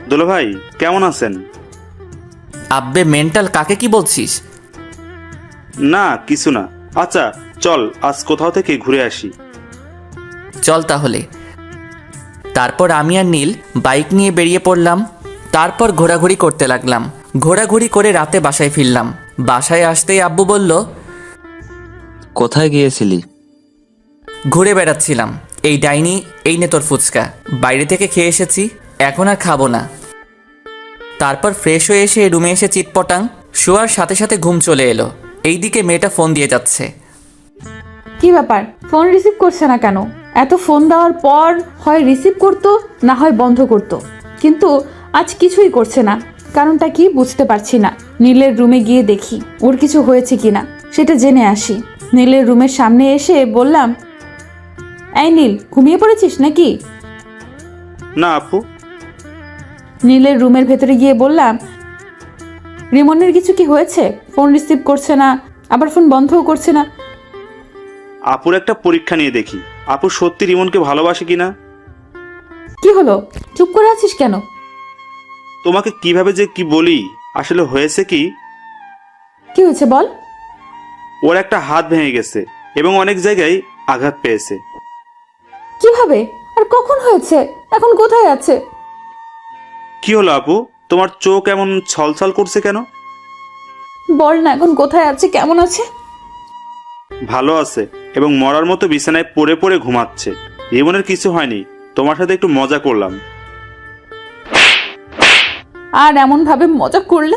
দোলা ভাই কেমন আছেন? আব্বে মেন্টাল, কাকে কি বলছিস? না কিছু না। আচ্ছা চল আজ কোথাও থেকে ঘুরে আসি। চল তাহলে। তারপর আমি আর নীল বাইক নিয়ে বেরিয়ে পড়লাম। তারপর ঘোরাঘুরি করতে লাগলাম। ঘোরাঘুরি করে রাতে বাসায় ফিরলাম। বাসায় আসতেই আব্বু বলল, কোথায় গিয়েছিলি? ঘুরে বেড়াচ্ছিলাম। এই ডাইনি, এই নে তোর ফুচকা। বাইরে থেকে খেয়ে এসেছি, এখন আর খাবো না। তারপর ফ্রেশ হয়ে এসে রুমে এসে চিটপটাং। শোয়ার সাথে সাথে ঘুম চলে এলো। এইদিকে মেয়েটা ফোন দিয়ে যাচ্ছে। কি ব্যাপার, ফোন রিসিভ করছে না কেন? এত ফোন দেওয়ার পর হয় রিসিভ করতো, না হয় বন্ধ করতো, কিন্তু আজ কিছুই করছে না। কারণটা কি বুঝতে পারছি না। নীলের রুমে গিয়ে দেখি ওর কিছু হয়েছে কিনা, সেটা জেনে আসি। নীলের রুমের সামনে এসে বললাম, এই নীল, ঘুমিয়ে পড়েছিস নাকি? না আপু। নীলের রুমের ভেতরে গিয়ে বললাম, রিমনের কিছু কি হয়েছে? ফোন রিসিভ করছে না, আবার ফোন বন্ধও করছে না। আপুর একটা পরীক্ষা নিয়ে দেখি, আপু সত্যি রিমনকে ভালোবাসে কিনা। কি হলো, চুপ করে আছিস কেন? তোমাকে কিভাবে যে কি বলি, আসলে হয়েছে কি, কি হয়েছে বল। ওর একটা হাত ভেঙে গেছে এবং অনেক জায়গায় আঘাত পেয়েছে। কিভাবে আর কখন হয়েছে? এখন কোথায় আছে? কি হলো আপু, তোমার চোখ এমন ছলছল করছে কেন? বল না, এখন কোথায় আছে, কেমন আছে? ভালো আছে এবং মরার মতো বিছানায় পড়ে পড়ে ঘুমাচ্ছে। রিমনের কিছু হয়নি, তোমার সাথে একটু মজা করলাম। আর এমন ভাবে মজা করলে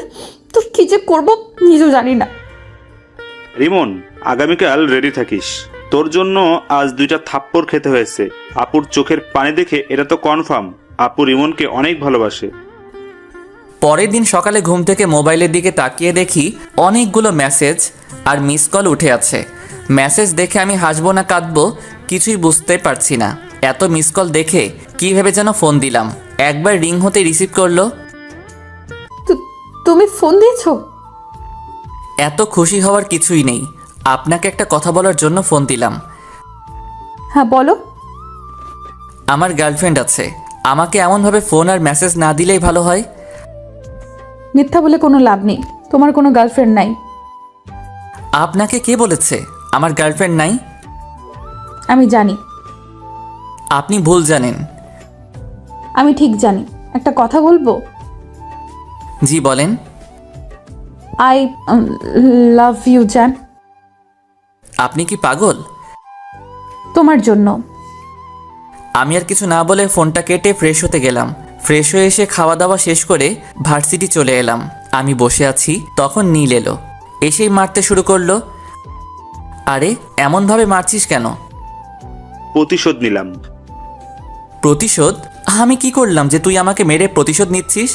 তো কি যে করবো নিজেও জানি না। রিমন, আগামীকাল রেডি থাকিস। তোর জন্য আজ 2টা থাপ্পড় খেতে হয়েছে। আপুর চোখের পানি দেখে এটা তো কনফার্ম আপু রিমনকে অনেক ভালোবাসে। পরের দিন সকালে ঘুম থেকে মোবাইলের দিকে তাকিয়ে দেখি অনেকগুলো মেসেজ আর মিস কল উঠে আছে। মেসেজ দেখে আমি হাসবো না কাঁদবো কিছুই বুঝতে পারছি না। এত মিস কল দেখে কী ভেবে যেন ফোন দিলাম। একবার রিং হতে রিসিভ করলো। তুমি ফোন দিয়েছো? এত খুশি হওয়ার কিছুই নেই, আপনাকে একটা কথা বলার জন্য ফোন দিলাম। হ্যাঁ বলো। আমার গার্লফ্রেন্ড আছে, আমাকে এমনভাবে ফোন আর মেসেজ না দিলেই ভালো হয়। মিথ্যা বলে কোনো লাভ নেই, তোমার কোনো গার্লফ্রেন্ড নাই। আপনাকে কে বলেছে আমার গার্লফ্রেন্ড নাই? আমি জানি। আপনি ভুল জানেন। আমি ঠিক জানি। একটা কথা বলবো? জি বলেন। আই লাভ ইউ জান। আপনি কি পাগল? তোমার জন্য। আমি আর কিছু না বলে ফোনটা কেটে ফ্রেশ হতে গেলাম। ফ্রেশ হয়ে এসে খাওয়া দাওয়া শেষ করে ভার্সিটি চলে এলাম। আমি বসে আছি, তখন নীল এলো। এসেই মারতে শুরু করলো। আরে এমনভাবে মারছিস কেন? প্রতিশোধ নিলাম। প্রতিশোধ? আমি কি করলাম যে তুই আমাকে মেরে প্রতিশোধ নিচ্ছিস?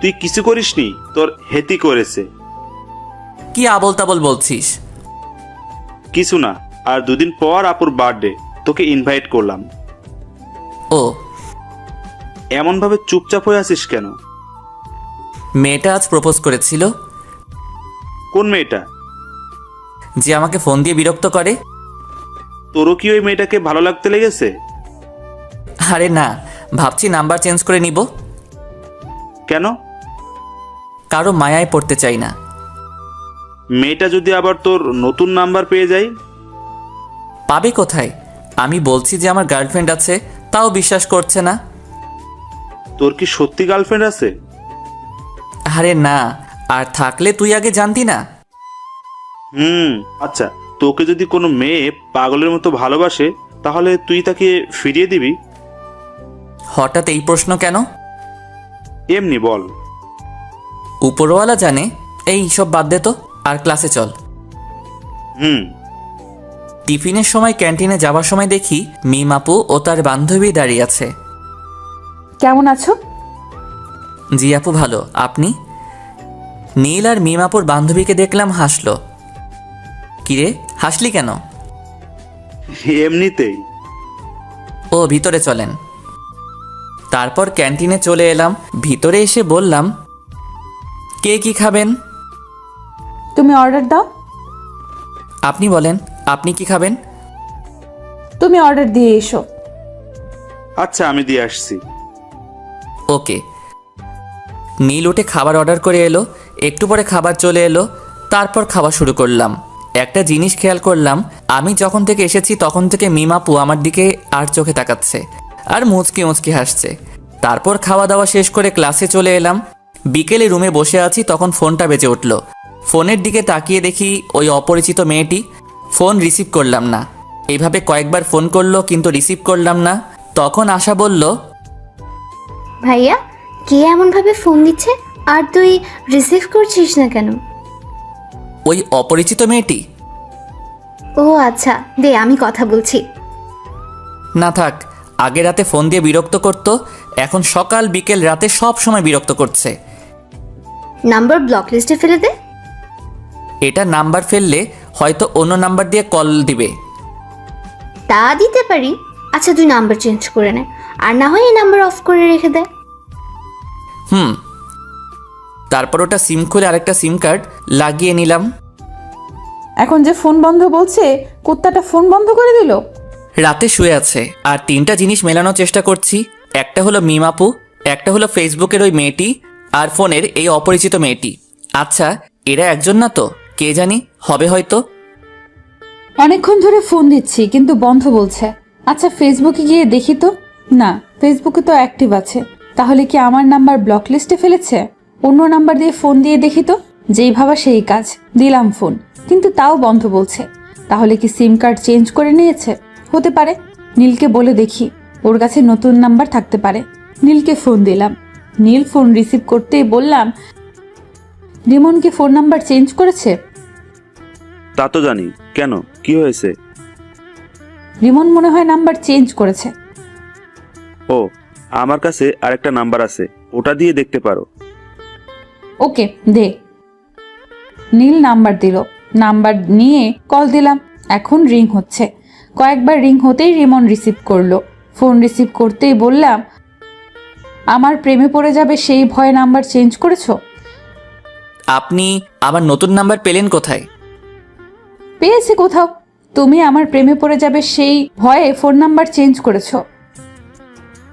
তুই কিছু করিসনি, তোর হেতি করেছে। কি আবল তাবল বলছিস? কিছু না, আর 2 দিন পর আপুর বার্থডে, তোকে ইনভাইট করলাম। ও, এমনভাবে চুপচাপ হয়ে আছিস কেন? মেয়েটা আজ প্রপোজ করেছিল। কোন মেয়েটা? যে আমাকে ফোন দিয়ে বিরক্ত করে। তোরও কি ওই মেয়েটাকে ভালো লাগতে লেগেছে? আরে না, ভাবছি নাম্বার চেঞ্জ করে নিব। কেন? কারো মায়ায় পড়তে চাই না। মেয়েটা যদি আবার তোর নতুন নাম্বার পেয়ে যায়? পাবে কোথায়? আমি বলছি যে আমার গার্লফ্রেন্ড আছে, তাও বিশ্বাস করছে না। তোর কি সত্যি গার্লফ্রেন্ড আছে? আরে না, আর থাকলে তুই আগে জানতি না। আচ্ছা, তোকে যদি কোনো মেয়ে পাগলের মতো ভালোবাসে তাহলে তুই তাকে ফিরিয়ে দিবি? হঠাৎ এই প্রশ্ন কেন? এমনি বল। উপরওয়ালা জানে। এই সব বাদ দে তো, আর ক্লাসে চল। টিফিনের সময় ক্যান্টিনে যাওয়ার সময় দেখি মিম আপু ও তার বান্ধবী দাঁড়িয়ে আছে। কেমন আছো? জি আপু ভালো, আপনি? নীল আর মিম আপুর বান্ধবীকে দেখলাম হাসলো। কিরে হাসলি কেন? এমনিতেই। ও, ভিতরে চলেন। তারপর ক্যান্টিনে চলে এলাম। ভিতরে এসে বললাম, কে কি খাবেন? তুমি অর্ডার দাও। আপনি বলেন, আপনি কি খাবেন? তুমি অর্ডার দিয়ে এসো। আচ্ছা, আমি দিয়ে আসছি। ওকে। নীল উঠে খাবার অর্ডার করে এলো। একটু পরে খাবার চলে এলো। তারপর খাওয়া শুরু করলাম। একটা জিনিস খেয়াল করলাম, আমি যখন থেকে এসেছি তখন থেকে মিম আপু আমার দিকে আর চোখে তাকাচ্ছে আর মুচকি মুচকি হাসছে। তারপর খাওয়া দাওয়া শেষ করে ক্লাসে চলে এলাম। বিকেলে রুমে বসে আছি, তখন ফোনটা বেজে উঠল। ফোনের দিকে তাকিয়ে দেখি ওই অপরিচিত মেয়েটি। ফোন রিসিভ করলাম না। এইভাবে কয়েকবার ফোন করলো কিন্তু রিসিভ করলাম না। তখন আশা বলল, ভাইয়া, কে এমনভাবে ফোন দিচ্ছে আর তুই রিসিভ করছিস না কেন? ওই অপরিচিত মেয়েটি। ও আচ্ছা, দে আমি কথা বলছি। না থাক, আগে রাতে ফোন দিয়ে বিরক্ত করত, এখন সকাল বিকেল রাতে সব সময় বিরক্ত করছে। নাম্বার ব্লক লিস্টে ফেলে দে। এটা নাম্বার ফেললে হয়তো অন্য নাম্বার দিয়ে কল দিবে। তা দিতে পারি। আচ্ছা, তুই নাম্বার চেঞ্জ করে নে, আর না হয় এই নাম্বার অফ করে রেখে দে। তারপর ওটা সিম খুলে আরেকটা সিম কার্ড লাগিয়ে নিলাম। এখন যে ফোন বন্ধ বলছে, কুত্তাটা ফোন বন্ধ করে দিল। রাতে শুয়ে আছে আর 3টা জিনিস মেলানোর চেষ্টা করছি। একটা হলো মিম আপু, একটা হলো ফেসবুকের ওই মেয়েটি, আর ফোনের এই অপরিচিত মেয়েটি। আচ্ছা, এরা একজন না তো? কে জানি, হবে হয়তো। অনেকক্ষণ ধরে ফোন দিচ্ছি কিন্তু বন্ধ বলছে। আচ্ছা ফেসবুকে গিয়ে দেখি তো। না, ফেসবুকে তো অ্যাক্টিভ আছে। তাহলে কি আমার নাম্বার ব্লক লিস্টে ফেলেছে? অন্য নাম্বার দিয়ে ফোন দিয়ে দেখি তো। যেই ভাবা সেই কাজ, দিলাম ফোন, কিন্তু তাও বন্ধ বলছে। তাহলে কি সিম কার্ড চেঞ্জ করে নিয়েছে? হতে পারে। নীলকে বলে দেখি, ওর কাছে নতুন নাম্বার থাকতে পারে। নীলকে ফোন দিলাম। নীল ফোন রিসিভ করতেই বললাম, রিমন কি ফোন নাম্বার চেঞ্জ করেছে? তা তো জানি, কেন, কি হয়েছে? রিমন মনে হয় নাম্বার চেঞ্জ করেছে। ও, আমার কাছে আরেকটা নাম্বার আছে, ওটা দিয়ে দেখতে পারো। ওকে, দে। নীল নাম্বার দিল। নাম্বার নিয়ে কল দিলাম। এখন রিং হচ্ছে। কয়েকবার রিং হতেই রিমন রিসিভ করলো। ফোন রিসিভ করতেই বললাম, আমার প্রেমে পড়ে যাবে সেই ভয়ে নাম্বার চেঞ্জ করেছো? আপনি আমার নতুন নাম্বার পেলেন কোথায়? পেয়েছি কোথাও। তুমি আমার প্রেমে পড়ে যাবে সেই ভয়ে ফোন নাম্বার চেঞ্জ করেছো।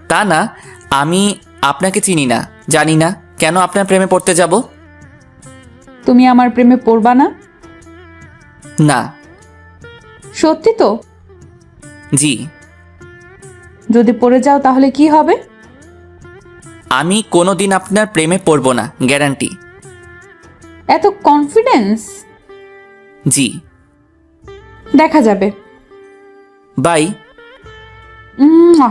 তা না, আমি আপনাকে চিনি না, জানি না, কেন আপনার প্রেমে পড়তে যাব? তুমি আমার প্রেমে পড়বা না? না। সত্যি তো? জি। যদি পড়ে যাও তাহলে কি হবে? আমি কোনোদিন আপনার প্রেমে পড়ব না, গ্যারান্টি। এত কনফিডেন্স? জি। দেখা যাবে। বাই। উম্মুয়া।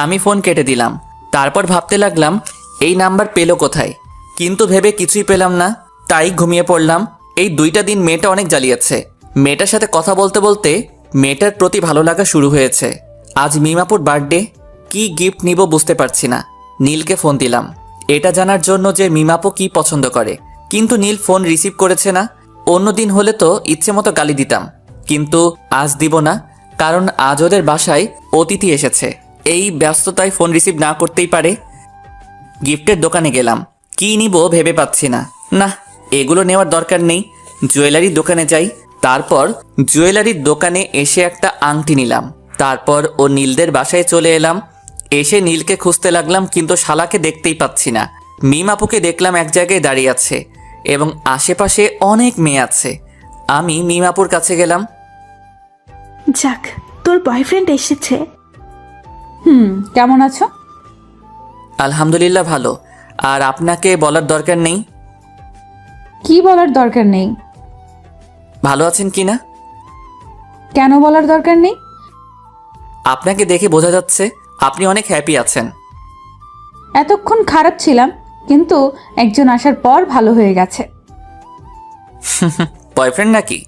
আমি ফোন কেটে দিলাম। তারপর ভাবতে লাগলাম এই নাম্বার পেলো কোথায়, কিন্তু ভেবে কিছুই পেলাম না। তাই ঘুমিয়ে পড়লাম। এই 2টা দিন মেয়েটা অনেক জ্বালিয়েছে। মেয়েটার সাথে কথা বলতে বলতে মেয়েটার প্রতি ভালো লাগা শুরু হয়েছে। আজ মিমাপুর বার্থডে, কি গিফট নিব বুঝতে পারছি না। নীলকে ফোন দিলাম এটা জানার জন্য যে মিমাপু কি পছন্দ করে, কিন্তু নীল ফোন রিসিভ করেছে না। অন্য দিন হলে তো ইচ্ছে মতো গালি দিতাম, কিন্তু আজ দিব না, কারণ আজ ওদের বাসায় অতিথি এসেছে। এই ব্যস্ততায় ফোন রিসিভ না করতেই পারে। গিফটের দোকানে গেলাম, কি নিব ভেবে পাচ্ছি না। না, এগুলো নেওয়ার দরকার নেই, জুয়েলারির দোকানে যাই। তারপর জুয়েলারির দোকানে এসে একটা আংটি নিলাম। তারপর ও নীলদের বাসায় চলে এলাম। এসে নীলকে খুঁজতে লাগলাম, কিন্তু শালাকে দেখতেই পাচ্ছি না। মিমাপুকে দেখলাম এক জায়গায় দাঁড়িয়ে আছে এবং আশেপাশে অনেক মেয়ে আছে। আমি মিমাপুর কাছে গেলাম। যাক, তোর বয়ফ্রেন্ড এসেছে। কেমন আছো? আলহামদুলিল্লাহ ভালো। আর আপনাকে বলার দরকার নেই। কি বলার দরকার নেই? ভালো আছেন কি না? কেন বলার দরকার নেই? আপনাকে দেখে বোঝা যাচ্ছে আপনি অনেক হ্যাপি আছেন। এতক্ষণ খারাপ ছিলাম, কিন্তু একজন আসার পর ভালো হয়ে গেছে। বয়ফ্রেন্ড নাকি?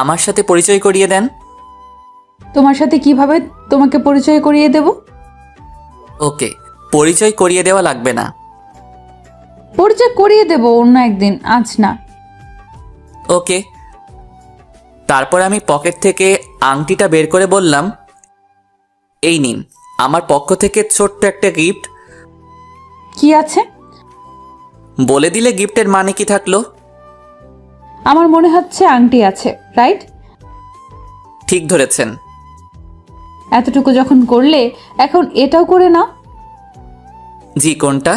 আমার সাথে পরিচয় করিয়ে দেন। তোমার সাথে কিভাবে তোমাকে পরিচয় করিয়ে দেব? ওকে, পরিচয় করিয়ে দেওয়া লাগবে না। পরিচয় করিয়ে দেব অন্য একদিন, আজ না। ওকে। তারপর আমি পকেট থেকে আংটিটা বের করে বললাম, এই নিন আমার পক্ষ থেকে ছোট্ট একটা গিফট। কি আছে? বলে দিলে গিফটের মানে কি থাকলো? আমার মনে হচ্ছে আংটি আছে, রাইট? ঠিক ধরেছেন। এতটুকু যখন করলে এখন এটাও করে নাও। জি, কোনটা?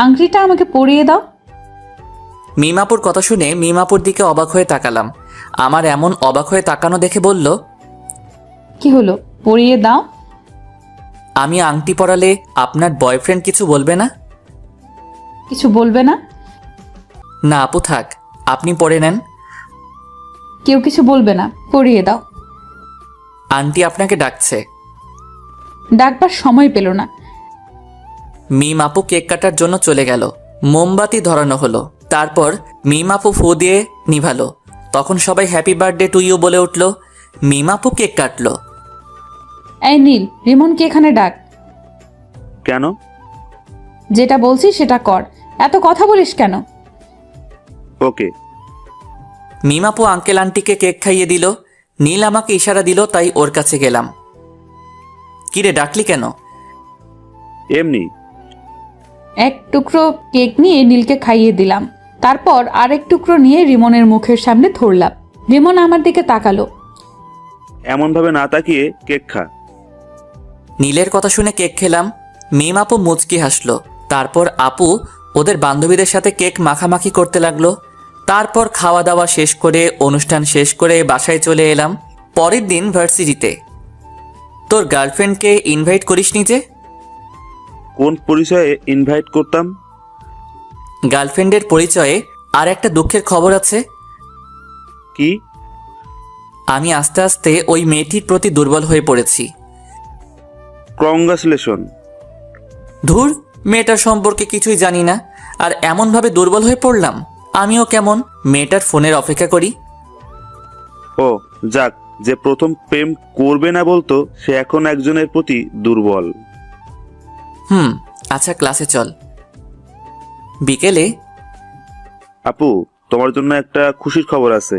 আংটিটা আমাকে পরিয়ে দাও। মিমাপুর কথা শুনে মিমাপুর দিকে অবাক হয়ে তাকালাম। আমার এমন অবাক হয়ে তাকানো দেখে বলল, কি হলো, পরিয়ে দাও। আমি আংটি পরালে আপনার বয়ফ্রেন্ড কিছু বলবে না? কিছু বলবে না? না আপু থাক, আপনি পরে নেন। কেউ কিছু বলবে না, পরিয়ে দাও। আন্টি আপনাকে ডাকছে। ডাকবার সময় পেল না। মিম আপু কেক কাটার জন্য চলে গেল। মোমবাতি ধরানো হলো। তারপর মিম আপু ফু দিয়ে নিভালো। তখন সবাই হ্যাপি বার্থডে টু ইউ বলে উঠল। মিম আপু কেক কাটলো। এই নীল, রিমনকে এখানে ডাক। কেন? যেটা বলছি সেটা কর, এত কথা বলিস কেন? ওকে। মিম আপু আঙ্কেল আন্টিকে কেক খাইয়ে দিল। নীল আমাকে ইশারা দিল, তাই ওর কাছে গেলাম। কিরে ডাকলি কেন? এমনি। এক টুকরো কেক নিয়ে নীলকে খাইয়ে দিলাম। তারপর আরেক টুকরো নিয়ে রিমনের মুখের সামনে ধরলাম। রিমন আমার দিকে তাকালো। এমনভাবে না তাকিয়ে কেক খা। নীলের কথা শুনে কেক খেলাম। মিম আপু মুচকি হাসলো। তারপর আপু ওদের বান্ধবীদের সাথে কেক মাখামাখি করতে লাগলো। তারপর খাওয়া দাওয়া শেষ করে অনুষ্ঠান শেষ করে বাসায় চলে এলাম। পরের দিন ভার্সিটিতে। তোর গার্লফ্রেন্ডকে ইনভাইট করিসনি যে? কোন পরিচয়ে ইনভাইট করতাম? গার্লফ্রেন্ডের পরিচয়ে আর একটা দুঃখের খবর আছে। কি? আমি আস্তে আস্তে ওই মেয়েটির প্রতি দুর্বল হয়ে পড়েছি। কংগ্রাচুলেশন। ধুর, মেয়েটার সম্পর্কে কিছুই জানি না, আর এমনভাবে দুর্বল হয়ে পড়লাম। আমিও কেমন মেয়েটার ফোনের অপেক্ষা করি। ও যাক, যে প্রথম প্রেম করবে না বলতো সে এখন একজনের প্রতি দুর্বল। আচ্ছা, ক্লাসে চল। বিকেলে। আপু, তোমার জন্য একটা খুশির খবর আছে।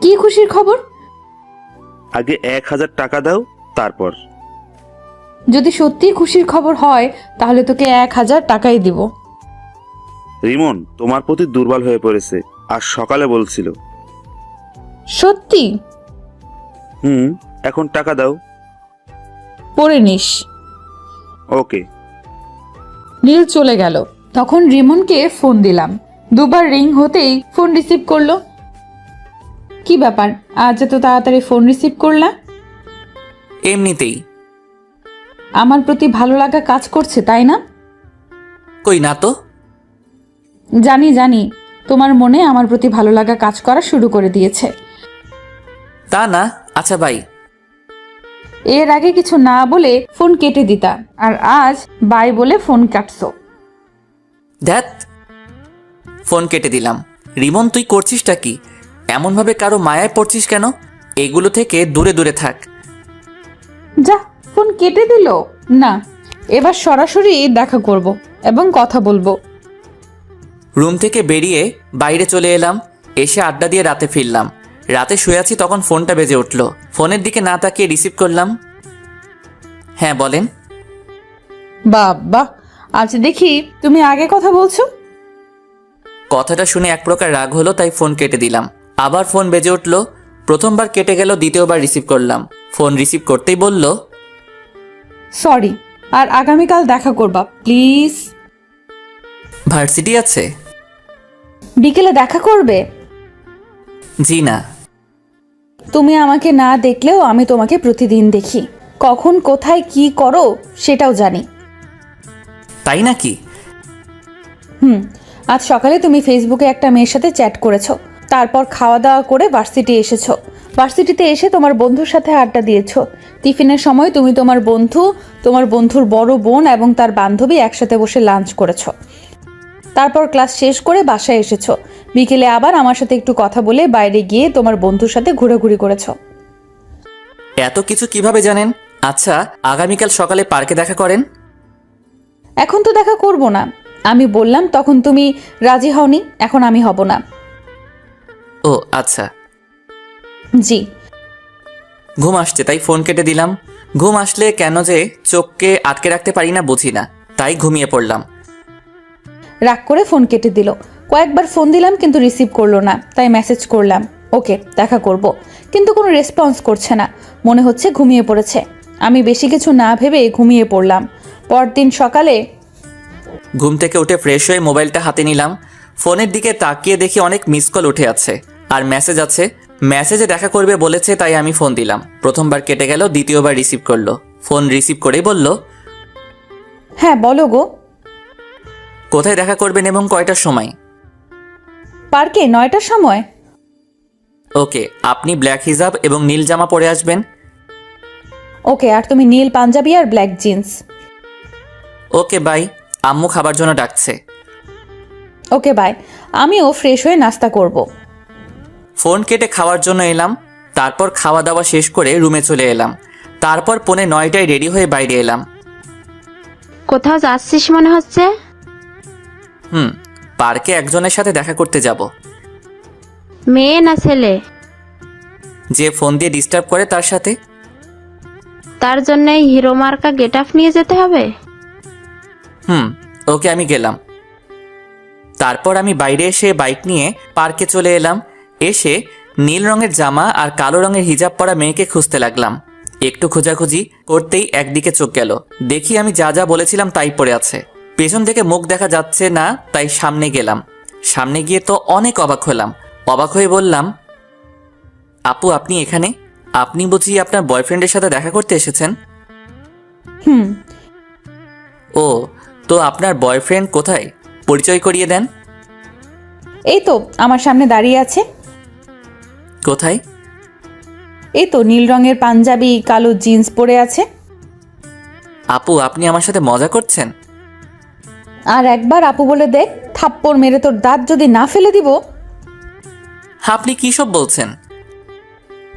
কি খুশির খবর? আগে 1000 টাকা দাও, তারপর। যদি সত্যি খুশির খবর হয় তাহলে তোকে 1000 টাকাই দিব। রিমন তোমার প্রতি দুর্বল হয়ে পড়েছে, আর সকালে বলছিল। সত্যি? এখন টাকা দাও। পরে নিস। ওকে। নীল চলে গেল। তখন রিমনকে ফোন দিলাম। দুবার রিং হতেই ফোন রিসিভ করলো। কি ব্যাপার, আজ এত তাড়াতাড়ি ফোন রিসিভ করলা? এমনিতেই। আমার প্রতি ভালো লাগা কাজ করছে, তাই না? কই না তো। জানি জানি, তোমার মনে আমার প্রতি ভালো লাগা কাজ করা শুরু করে দিয়েছে। তা না। আচ্ছা বাই। এর আগে কিছু না বলে ফোন কেটে দিতা, আর আজ বাই বলে ফোন কাটছো। ধ্যাত, ফোন কেটে দিলাম। রিমন, তুই করছিসটা কি? এমনভাবে কারো মায়ায় পড়ছিস কেন? এগুলো থেকে দূরে দূরে থাক। যা, ফোন কেটে দিল। না, এবার সরাসরি দেখা করব এবং কথা বলবো। রুম থেকে বেরিয়ে বাইরে চলে এলাম। এসে আড্ডা দিয়ে রাতে ফিরলাম। রাতে শুয়ে আছি, তখন ফোনটা বেজে উঠল। ফোনের দিকে না তাকিয়ে রিসিভ করলাম। হ্যাঁ বলেন। বাবা, আজ দেখি তুমি আগে কথা বলছো। কথাটা শুনে এক প্রকার রাগ হলো, তাই ফোন কেটে দিলাম। আবার ফোন বেজে উঠল। প্রথমবার কেটে গেল, দ্বিতীয়বার রিসিভ করলাম। ফোন রিসিভ করতেই বলল, সরি, আর আগামীকাল দেখা করবা প্লিজ। ভার্সিটি আছে? বিকেলে দেখা করবে? জি না। তুমি আমাকে না দেখলেও আমি তোমাকে প্রতিদিন দেখি। কখন কোথায় কি করো সেটাও জানি। তাই নাকি? আজ সকালে তুমি ফেসবুকে একটা মেয়ের সাথে চ্যাট করেছো, তারপর খাওয়া দাওয়া করে ভার্সিটি এসেছো। ভার্সিটিতে এসে তোমার বন্ধুর সাথে আড্ডা দিয়েছো। টিফিনের সময় তুমি তোমার বন্ধু, তোমার বন্ধুর বড় বোন এবং তার বান্ধবী একসাথে বসে লাঞ্চ করেছো। তারপর ক্লাস শেষ করে বাসায় এসেছো। বিকেলে আবার আমার সাথে একটু কথা বলে বাইরে গিয়ে তোমার বন্ধুর সাথে ঘোরাঘুরি করেছো। এত কিছু কিভাবে জানেন? আচ্ছা, আগামীকাল সকালে পার্কে দেখা করেন। এখন তো দেখা করব না। আমি বললাম তখন তুমি রাজি হওনি, এখন আমি হব না। ও আচ্ছা। জি। ঘুম আসছে তাই ফোন কেটে দিলাম। ঘুম আসলে কেন যে চোখকে আটকে রাখতে পারি না বুঝি না, তাই ঘুমিয়ে পড়লাম। রাগ করে ফোন কেটে দিল। কয়েকবার ফোন দিলাম কিন্তু রিসিভ করলো না, তাই মেসেজ করলাম ওকে দেখা করব, কিন্তু কোনো রেসপন্স করছে না। মনে হচ্ছে ঘুমিয়ে পড়েছে। আমি বেশি কিছু না ভেবে ঘুমিয়ে পড়লাম। পরদিন সকালে ঘুম থেকে উঠে ফ্রেশ হয়ে মোবাইলটা হাতে নিলাম। ফোনের দিকে তাকিয়ে দেখি অনেক মিস কল উঠে আছে আর মেসেজ আছে। মেসেজে দেখা করবে বলেছে, তাই আমি ফোন দিলাম। প্রথমবার কেটে গেল, দ্বিতীয়বার রিসিভ করলো। ফোন রিসিভ করেই বলল, হ্যাঁ বলো গো। কোথায় দেখা করবেন এবং কয়টার সময়? পার্কে 9টার সময়। ওকে, আপনি ব্ল্যাক হিজাব এবং নীল জামা পরে আসবেন। ওকে, আর তুমি নীল পাঞ্জাবি আর ব্ল্যাক জিন্স। Okay bye. আম্মু খাবার জন্য ডাকছে। Okay bye. আমিও ফ্রেশ হয়ে নাস্তা করব। ফোন কেটে খাওয়ার জন্য এলাম। তারপর খাওয়া দাওয়া শেষ করে রুমে চলে এলাম। তারপর 9:45 রেডি হয়ে বাইরে এলাম। কোথাও যাচ্ছিস মনে হচ্ছে? পার্কে একজনের সাথে দেখা করতে যাব। মেয়ে না ছেলে? যে ফোন দিয়ে ডিস্টার্ব করে তার সাথে। তার জন্য হিরো মার্কা গেট আপ নিয়ে যেতে হবে? ওকে, আমি গেলাম। তারপর আমি বাইরে এসে বাইক নিয়ে পার্কে চলে এলাম। এসে নীল রঙের জামা আর কালো রঙের হিজাব পরা মেয়েকে খুঁজতে লাগলাম। একটু খোঁজাখুঁজি করতেই একদিকে চোখ গেল। দেখি আমি যা যা বলেছিলাম তাই পড়ে আছে। পেছন থেকে মুখ দেখা যাচ্ছে না, তাই সামনে গেলাম। সামনে গিয়ে তো অনেক অবাক হলাম। অবাক হয়ে বললাম, আপু আপনি এখানে? আপনি বুঝি আপনার বয়ফ্রেন্ডের সাথে দেখা করতে এসেছেন? হুম। ও, তো আপনার বয়ফ্রেন্ড কোথায়? পরিচয় করিয়ে দেন। এই তো আমার সামনে দাঁড়িয়ে আছে। কোথায়? এই তো নীল রঙের পাঞ্জাবি, কালো জিন্স পরে আছে। আপু আপনি আমার সাথে মজা করছেন? আর একবার আপু বলে দেখ, থাপ্পড় মেরে তোর দাঁত যদি না ফেলে দিব। আপনি কী সব বলছেন?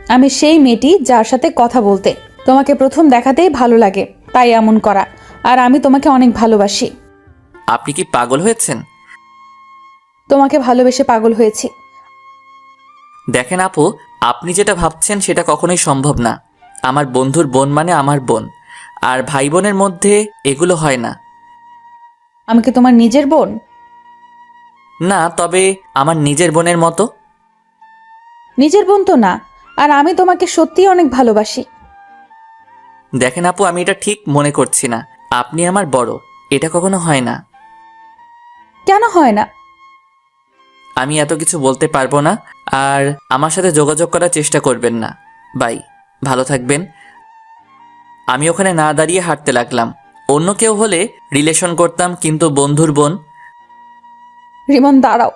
আমি সেই মেয়েটি যার সাথে কথা বলতে তোমাকে প্রথম দেখাতেই ভালো লাগে, তাই এমন করা। আর আমি তোমাকে অনেক ভালোবাসি। আপনি কি পাগল হয়েছেন? তোমাকে ভালোবেসে পাগল হয়েছি। দেখেন আপু, আপনি যেটা ভাবছেন সেটা কখনোই সম্ভব না। আমার বন্ধুর বোন মানে আমার বোন, আর ভাই বোনের মধ্যে এগুলো হয় না। আমি কি তোমার নিজের বোন? না, তবে আমার নিজের বোনের মতো। নিজের বোন তো না। আর আমি তোমাকে সত্যিই অনেক ভালোবাসি। দেখেন আপু, আমি এটা ঠিক মনে করছি না। আপনি আমার বড়, এটা কখনো হয় না। কেন হয় না? আমি এত কিছু বলতে পারবো না। আর আমার সাথে যোগাযোগ করার চেষ্টা করবেন না। বাই, ভালো থাকবেন। আমি ওখানে না দাঁড়িয়ে হাঁটতে লাগলাম। অন্য কেউ হলে রিলেশন করতাম, কিন্তু বন্ধুর বোন। রিমন দাঁড়াও,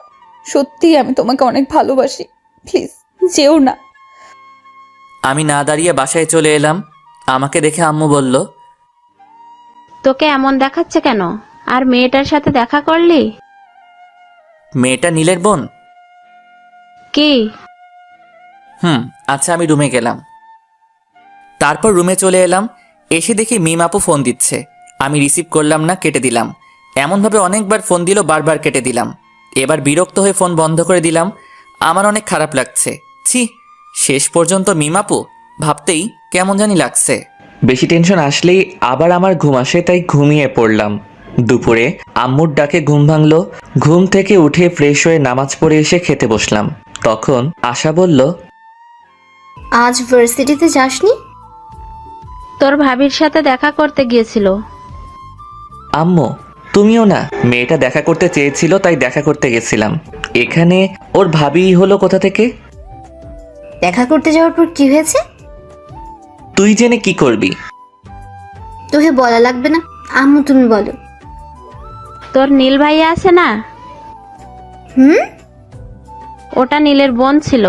সত্যিই আমি তোমাকে অনেক ভালোবাসি, প্লিজ যেও না। আমি না দাঁড়িয়ে বাসায় চলে এলাম। আমাকে দেখে আম্মু বলল, তোকে এমন দেখাচ্ছে কেন? আর মেয়েটার সাথে দেখা করলি? মেয়েটা নীলের বোন? কি? আচ্ছা, আমি রুমে গেলাম। তারপর রুমে চলে এলাম। এসে দেখি মিম আপু ফোন দিচ্ছে। আমি রিসিভ করলাম না, কেটে দিলাম। এমনভাবে অনেকবার ফোন দিল, বারবার কেটে দিলাম। এবার বিরক্ত হয়ে ফোন বন্ধ করে দিলাম। আমার অনেক খারাপ লাগছে। ছি, শেষ পর্যন্ত মিম আপু ভাবতেই কেমন জানি লাগছে। বেশি টেনশন আসলেই আবার আমার ঘুম আসে, তাই ঘুমিয়ে পড়লাম। দুপুরে আম্মুর ডাকে ঘুম ভাঙলো। ঘুম থেকে উঠে ফ্রেশ হয়ে নামাজ পড়ে এসে খেতে বসলাম। তখন আশা বলল, আজ ভার্সিটিতে যাসনি? তোর ভাবির সাথে দেখা করতে গিয়েছিল। আম্মু তুমিও না? মেয়েটা দেখা করতে চেয়েছিল, তাই দেখা করতে গেছিলাম। এখানে ওর ভাবি হলো কোথা থেকে? দেখা করতে যাওয়ার পর কি হয়েছে? তুই জেনে কি করবি? তোকে বলা লাগবে না, আম্মু তুমি বলো। তোর নীল ভাইয়া আছে না? হুম, ওটা নীলের বোন ছিল।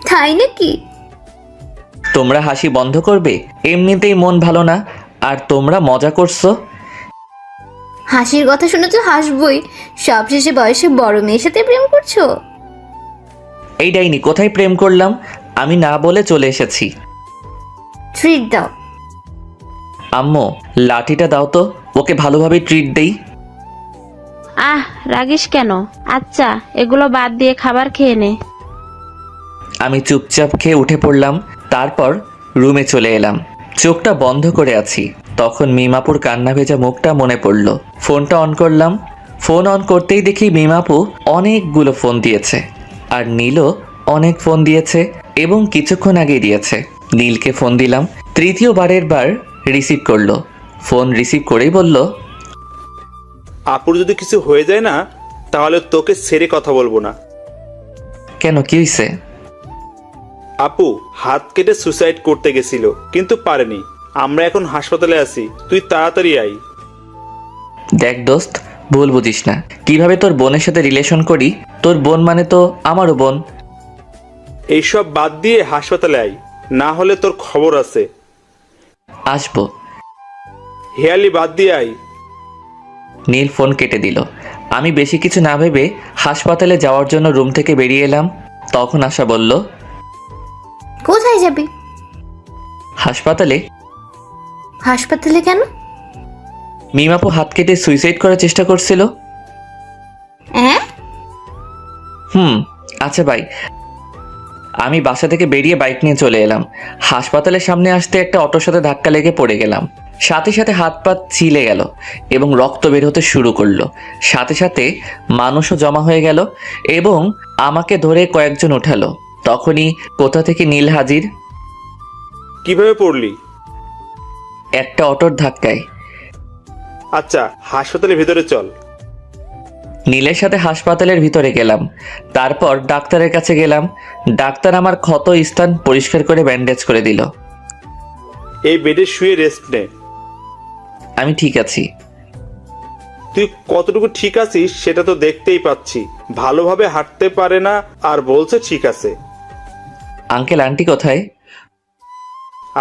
তাই নাকি? তোমরা হাসি বন্ধ করবে? এমনিতেই মন ভালো না, আর তোমরা মজা করছো। হাসির কথা শুনে তো হাসবই। সবশেষে বয়সে বড় মেয়ের সাথে প্রেম করছো? এই ডাইনি, কোথায় প্রেম করলাম? আমি না বলে চলে এসেছি। ট্রিট দাও। আম্মু লাঠিটা দাও তো, ওকে ভালোভাবে ট্রিট দেই। আহ, রাগিস কেন? আচ্ছা, এগুলো বাদ দিয়ে খাবার খেয়ে নে। আমি চুপচাপ খেয়ে উঠে পড়লাম। তারপর রুমে চলে এলাম। চোখটা বন্ধ করে আছি। তখন মিমাপুর কান্না ভেজা মুখটা মনে পড়ল। ফোনটা অন করলাম। ফোন অন করতেই দেখি মিমাপু অনেকগুলো ফোন দিয়েছে, আর নীলও অনেক ফোন দিয়েছে, এবং কিছুক্ষণ আগেই দিয়েছে। নীলকে ফোন দিলাম। তৃতীয়বারের বার রিসিভ করলো। ফোন রিসিভ করেই বলল, আপুর যদি কিছু হয়ে যায় না, তাহলে তোকে ছেড়ে কথা বলবো না। কেন, কি হয়েছে? আপু হাত কেটে সুসাইড করতে গেছিল, কিন্তু পারেনি। আমরা এখন হাসপাতালে আছি, তুই তাড়াতাড়ি আই। দেখ দোস্ত, ভুল বুঝিস না। কিভাবে তোর বোনের সাথে রিলেশন করি? তোর বোন মানে তো আমারও বোন। এইসব বাদ দিয়ে হাসপাতালে আই, না হলে তোর খবর আছে। আসবো। হেয়ালি বাদ দিয়ে আই। নীল ফোন কেটে দিল। আমি বেশি কিছু না ভেবে হাসপাতালে যাওয়ার জন্য রুম থেকে বেরিয়ে এলাম। তখন আশা বলল, কোথায় যাবি? হাসপাতালে। হাসপাতালে কেন? মিমাপু হাত কেটে সুইসাইড করার চেষ্টা করছিল। হ্যাঁ? আচ্ছা ভাই। আমি বাসা থেকে বেরিয়ে বাইক নিয়ে চলে এলাম। হাসপাতালের সামনে আসতে একটা অটোর সাথে ধাক্কা লেগে পড়ে গেলাম। সাথে সাথে হাত পা ছিলে গেল এবং রক্ত বের হতে শুরু করলো। সাথে সাথে মানুষও জমা হয়ে গেল এবং আমাকে ধরে কয়েকজন উঠালো। তখনই কোথা থেকে নীল হাজির। কিভাবে পড়লি? একটা অটোর ধাক্কায়। আচ্ছা, হাসপাতালের ভিতরে চল। নীলের সাথে হাসপাতালের ভিতরে গেলাম। তারপর ডাক্তারের কাছে গেলাম। ডাক্তার আমার ক্ষত স্থান পরিষ্কার করে ব্যান্ডেজ করে দিল। এই বেডে শুয়ে রেস্ট নে। আমি ঠিক আছি। তুই কতটুকু ঠিক আছিস সেটা তো দেখতেই পাচ্ছি। ভালোভাবে হাঁটতে পারে না আর বলছে ঠিক আছে। আঙ্কেল আন্টি কোথায়?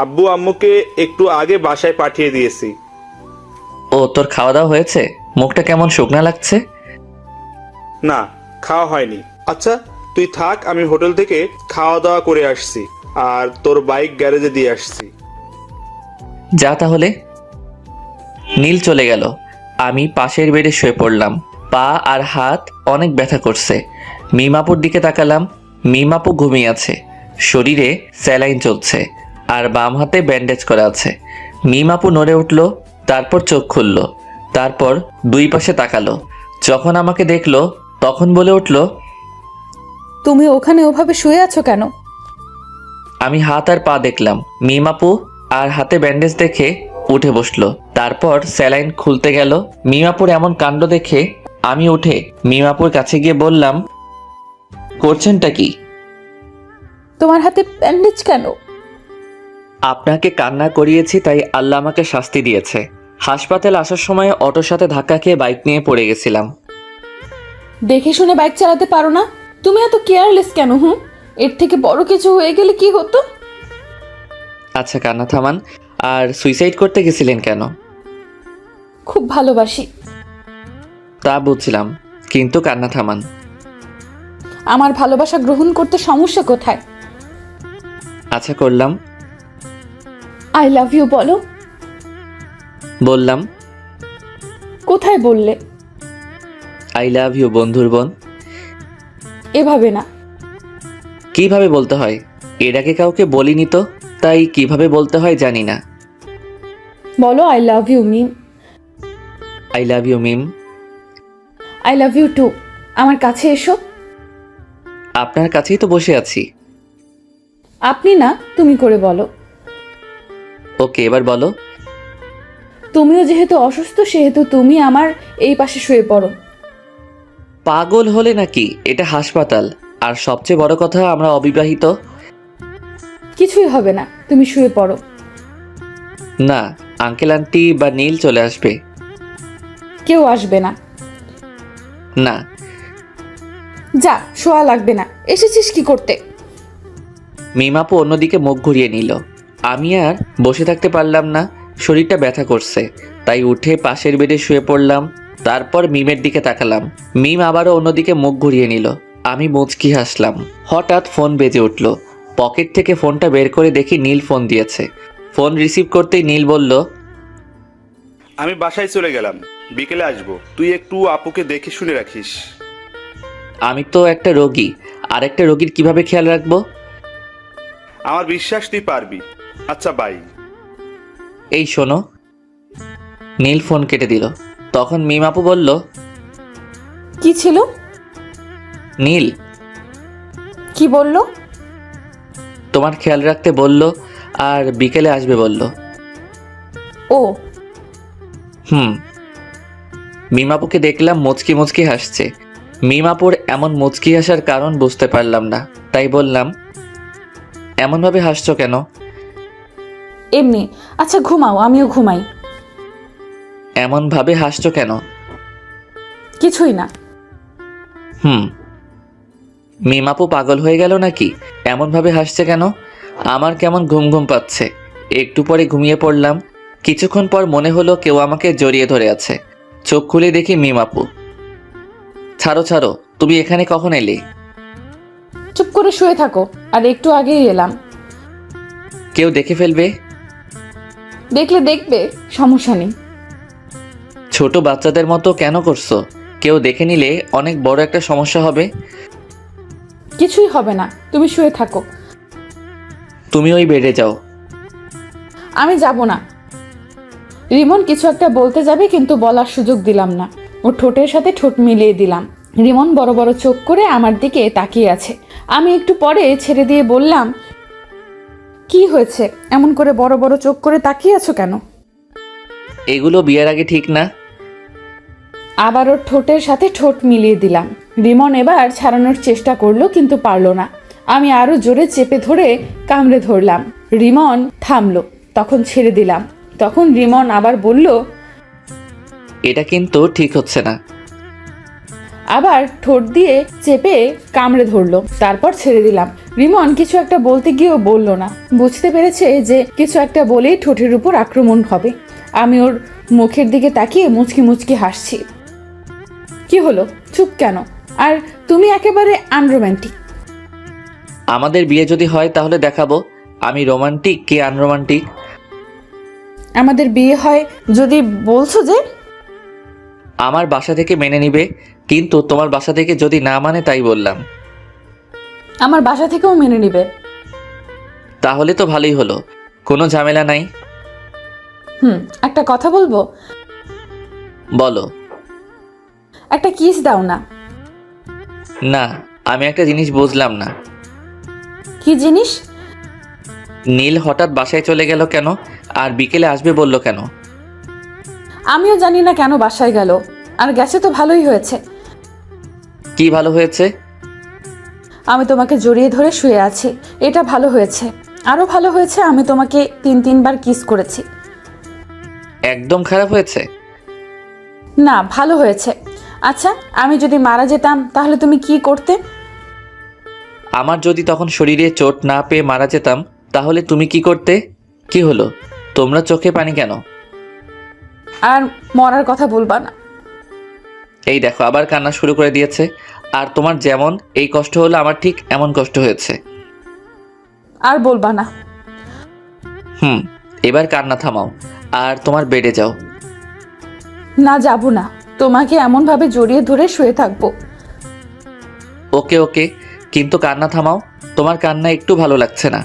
আব্বু আম্মুকে একটু আগে বাসায় পাঠিয়ে দিয়েছি। ও, তোর খাওয়া দাওয়া হয়েছে? মুখটা কেমন শুকনা লাগছে? না, খাওয়া হয়নি। আচ্ছা তুই থাক, আমি হোটেল থেকে খাওয়া দাওয়া করে আসছি আর তোর বাইক গ্যারেজে দিয়ে আসছি। যা তাহলে। নীল চলে গেল। আমি পাশের বেডে শুয়ে পড়লাম। পা আর হাত অনেক ব্যথা করছে। মিমাপুর দিকে তাকালাম। মিমাপু ঘুমিয়ে আছে, শরীরে স্যালাইন চলছে আর বাম হাতে ব্যান্ডেজ করা আছে। মিমাপু নড়ে উঠল, তারপর চোখ খুলল, তারপর দুই পাশে তাকালো। যখন আমাকে দেখলো তখন বলে উঠল, তুমি ওখানে ওভাবে শুয়ে আছো কেন? আমি হাত আর পা দেখলাম। মিমাপু আর হাতে ব্যান্ডেজ দেখে উঠে বসলো। তারপর স্যালাইন খুলতে গেল। মিমাপুর এমন কাণ্ড দেখে আমি উঠে মিমাপুর কাছে গিয়ে বললাম, করছেনটা কি? তোমার হাতে ব্যান্ডেজ কেন? আপনাকে কান্না করিয়েছি তাই আল্লাহ আমাকে শাস্তি দিয়েছে। হাসপাতাল আসার সময় অটোর সাথে ধাক্কা খেয়ে বাইক নিয়ে পড়ে গেছিলাম। দেখে শুনে বাইক চালাতে পারো না? তুমি এত কেয়ারলেস কেন? এর থেকে বড় কিছু হয়ে গেলে কি হতো? আচ্ছা কান্না থামান। আর সুইসাইড করতে গেছিলেন কেন? খুব ভালোবাসি। তা বুঝছিলাম, কিন্তু কান্না থামান। আমার ভালোবাসা গ্রহণ করতে সমস্যা কোথায়? আচ্ছা করলাম। আই লাভ ইউ বলো। বললাম। কোথায় বললে? আই লাভ ইউ বন্ধুর বোন। এভাবে না। কিভাবে বলতে হয়? এর আগে কাউকে বলিনি তো, তাই কিভাবে বলতে হয় জানি না। বলো I love you Mim. I love you Mim. I love you too. আমার কাছে এসো। আপনার কাছেই তো বসে আছি। আপনি না, তুমি করে বলো। ওকে, এবার বলো। তুমিও যেহেতু অসুস্থ সেহেতু তুমি আমার এই পাশে শুয়ে পড়ো। পাগল হলে নাকি? এটা হাসপাতাল। আর সবচেয়ে বড় কথা, আমরা অবিবাহিত। কিছুই হবে না, তুমি শুয়ে পড়ো। না, আঙ্কেল আন্টি বা নীল চলে আসবে। কেউ আসবে না। না। যা, শোয়া লাগবে না। এসেছিস কি করতে? মিমাপু অন্যদিকে মুখ ঘুরিয়ে নিল। আমি আর বসে থাকতে পারলাম না, শরীরটা ব্যথা করছে, তাই উঠে পাশের বেডে শুয়ে পড়লাম। তারপর মিমের দিকে তাকালাম। মিম আবারও অন্যদিকে মুখ ঘুরিয়ে নিল। আমি মুচকি হাসলাম। হঠাৎ ফোন বেজে উঠল। পকেট থেকে ফোনটা বের করে দেখি নীল ফোন দিয়েছে। ফোন রিসিভ করতেই নীল বলল, আমি বাসায় চলে গেলাম, বিকেলে আসবো। তুই একটু আপুকে দেখে শুনে রাখিস। আমি তো একটা রোগী, আর একটা রোগীর কিভাবে খেয়াল রাখবো? আমার বিশ্বাস তুই পারবি। আচ্ছা বাই। এই শোনো। নীল ফোন কেটে দিল। তখন মিমাপু বলল, কি ছিল? নীল কি বললো? তোমার খেয়াল রাখতে বলল আর বিকেলে আসবে বলল। ও। মিমাপুকে দেখলাম মুচকি মুচকি হাসছে। মিমাপুর এমন মুচকি হাসার কারণ বুঝতে পারলাম না, তাই বললাম, এমনভাবে হাসছো কেন? এমনি। আচ্ছা ঘুমাও, আমিও ঘুমাই। এমনভাবে হাসছো কেন? কিছুই না। মিমাপু পাগল হয়ে গেল নাকি? এমনভাবে হাসছে কেন? আমার কেমন ঘুম ঘুম পাচ্ছে। একটু পরে ঘুমিয়ে পড়লাম। কিছুক্ষণ পর মনে হলো কেউ আমাকে জড়িয়ে ধরে আছে। চোখ খুলে দেখি মিমাপু। ছাড়ো ছাড়ো, তুমি এখানে কখন এলে? চুপ করে শুয়ে থাকো। আর একটু আগেই এলাম। কেউ দেখে ফেলবে। দেখলে দেখবে, সমস্যা নেই। ছোট বাচ্চাদের মতো কেন করছো? কেউ দেখে নিলে অনেক বড় একটা সমস্যা হবে। কিছুই হবে না, তুমি শুয়ে থাকো। তুমি ওই বেডে যাও। আমি যাব না। রিমন কিছু একটা বলতে যাবে, কিন্তু বলার সুযোগ দিলাম না। ও ঠোঁটের সাথে ঠোঁট মিলিয়ে দিলাম। রিমন বড় বড় চোখ করে আমার দিকে তাকিয়ে আছে। আমি একটু পরে ছেড়ে দিয়ে বললাম, কি হয়েছে? এমন করে বড় বড় চোখ করে তাকিয়ে আছো কেন? এগুলো বিয়ের আগে ঠিক না। আবার ওর ঠোঁটের সাথে ঠোঁট মিলিয়ে দিলাম। রিমন এবার ছাড়ানোর চেষ্টা করলো কিন্তু পারলো না। আমি আরো জোরে চেপে ধরে কামড়ে ধরলাম। রিমন থামলো, তখন ছেড়ে দিলাম। তখন রিমন আবার বলল, এটা কিন্তু ঠিক হচ্ছে না। আবার ঠোঁট দিয়ে চেপে কামড়ে ধরলো, তারপর ছেড়ে দিলাম। রিমন কিছু একটা বলতে গিয়েও বলল না, বুঝতে পেরেছে যে কিছু একটা বলেই ঠোঁটের উপর আক্রমণ হবে। আমি ওর মুখের দিকে তাকিয়ে মুচকি মুচকি হাসছি। কি হলো, চুপ কেন? আর তুমি একেবারে আনরোম্যান্টিক। আমাদের বিয়ে যদি হয় তাহলে দেখাবো আমি রোমান্টিক কে আনরোমান্টিক। আমাদের বিয়ে হয় যদি বলছো যে। আমার বাসা থেকে মেনে নিবে, কিন্তু তোমার বাসা থেকে যদি না মানে তাই বললাম। আমার বাসা থেকেও মেনে নিবে। তাহলে তো ভালোই হলো, কোনো ঝামেলা নাই। একটা কথা বলবো? বলো। একটা কিস দাও না। না, আমি একটা জিনিস বুঝলাম না। কি জিনিস? নীল হঠাৎ বাসায় চলে গেল কেন, আর বিকেলে আসবে বলল কেন? আমিও জানি না কেন বাসায় গেল, আর গেছে তো ভালোই হয়েছে। কি ভালো হয়েছে? আমি তোমাকে জড়িয়ে ধরে শুয়ে আছি, এটা ভালো হয়েছে। আরো ভালো হয়েছে আমি তোমাকে 3-3বার কিস করেছি। একদম খারাপ হয়েছে? না, ভালো হয়েছে। আচ্ছা, আমি যদি মারা যেতাম তাহলে তুমি কি করতে? আমার যদি তখন শরীরে চোট না পেয়ে মারা যেতাম তাহলে তুমি কি করতে? কি হলো, তোমরা চোখে পানি কেন? আর মরার কথা বলবা না। এই দেখো আবার কান্না শুরু করে দিয়েছে। আর তোমার যেমন এই কষ্ট হলো আমার ঠিক এমন কষ্ট হয়েছে। আর বলবা না। এবার কান্না থামাও আর তোমার বেডে যাও। না, যাব না, তোমাকে এমনভাবে জড়িয়ে ধরে শুয়ে থাকবো। ওকে ওকে, কিন্তু কান্না থামাও। তোমার কান্না একটু ভালো লাগছে না।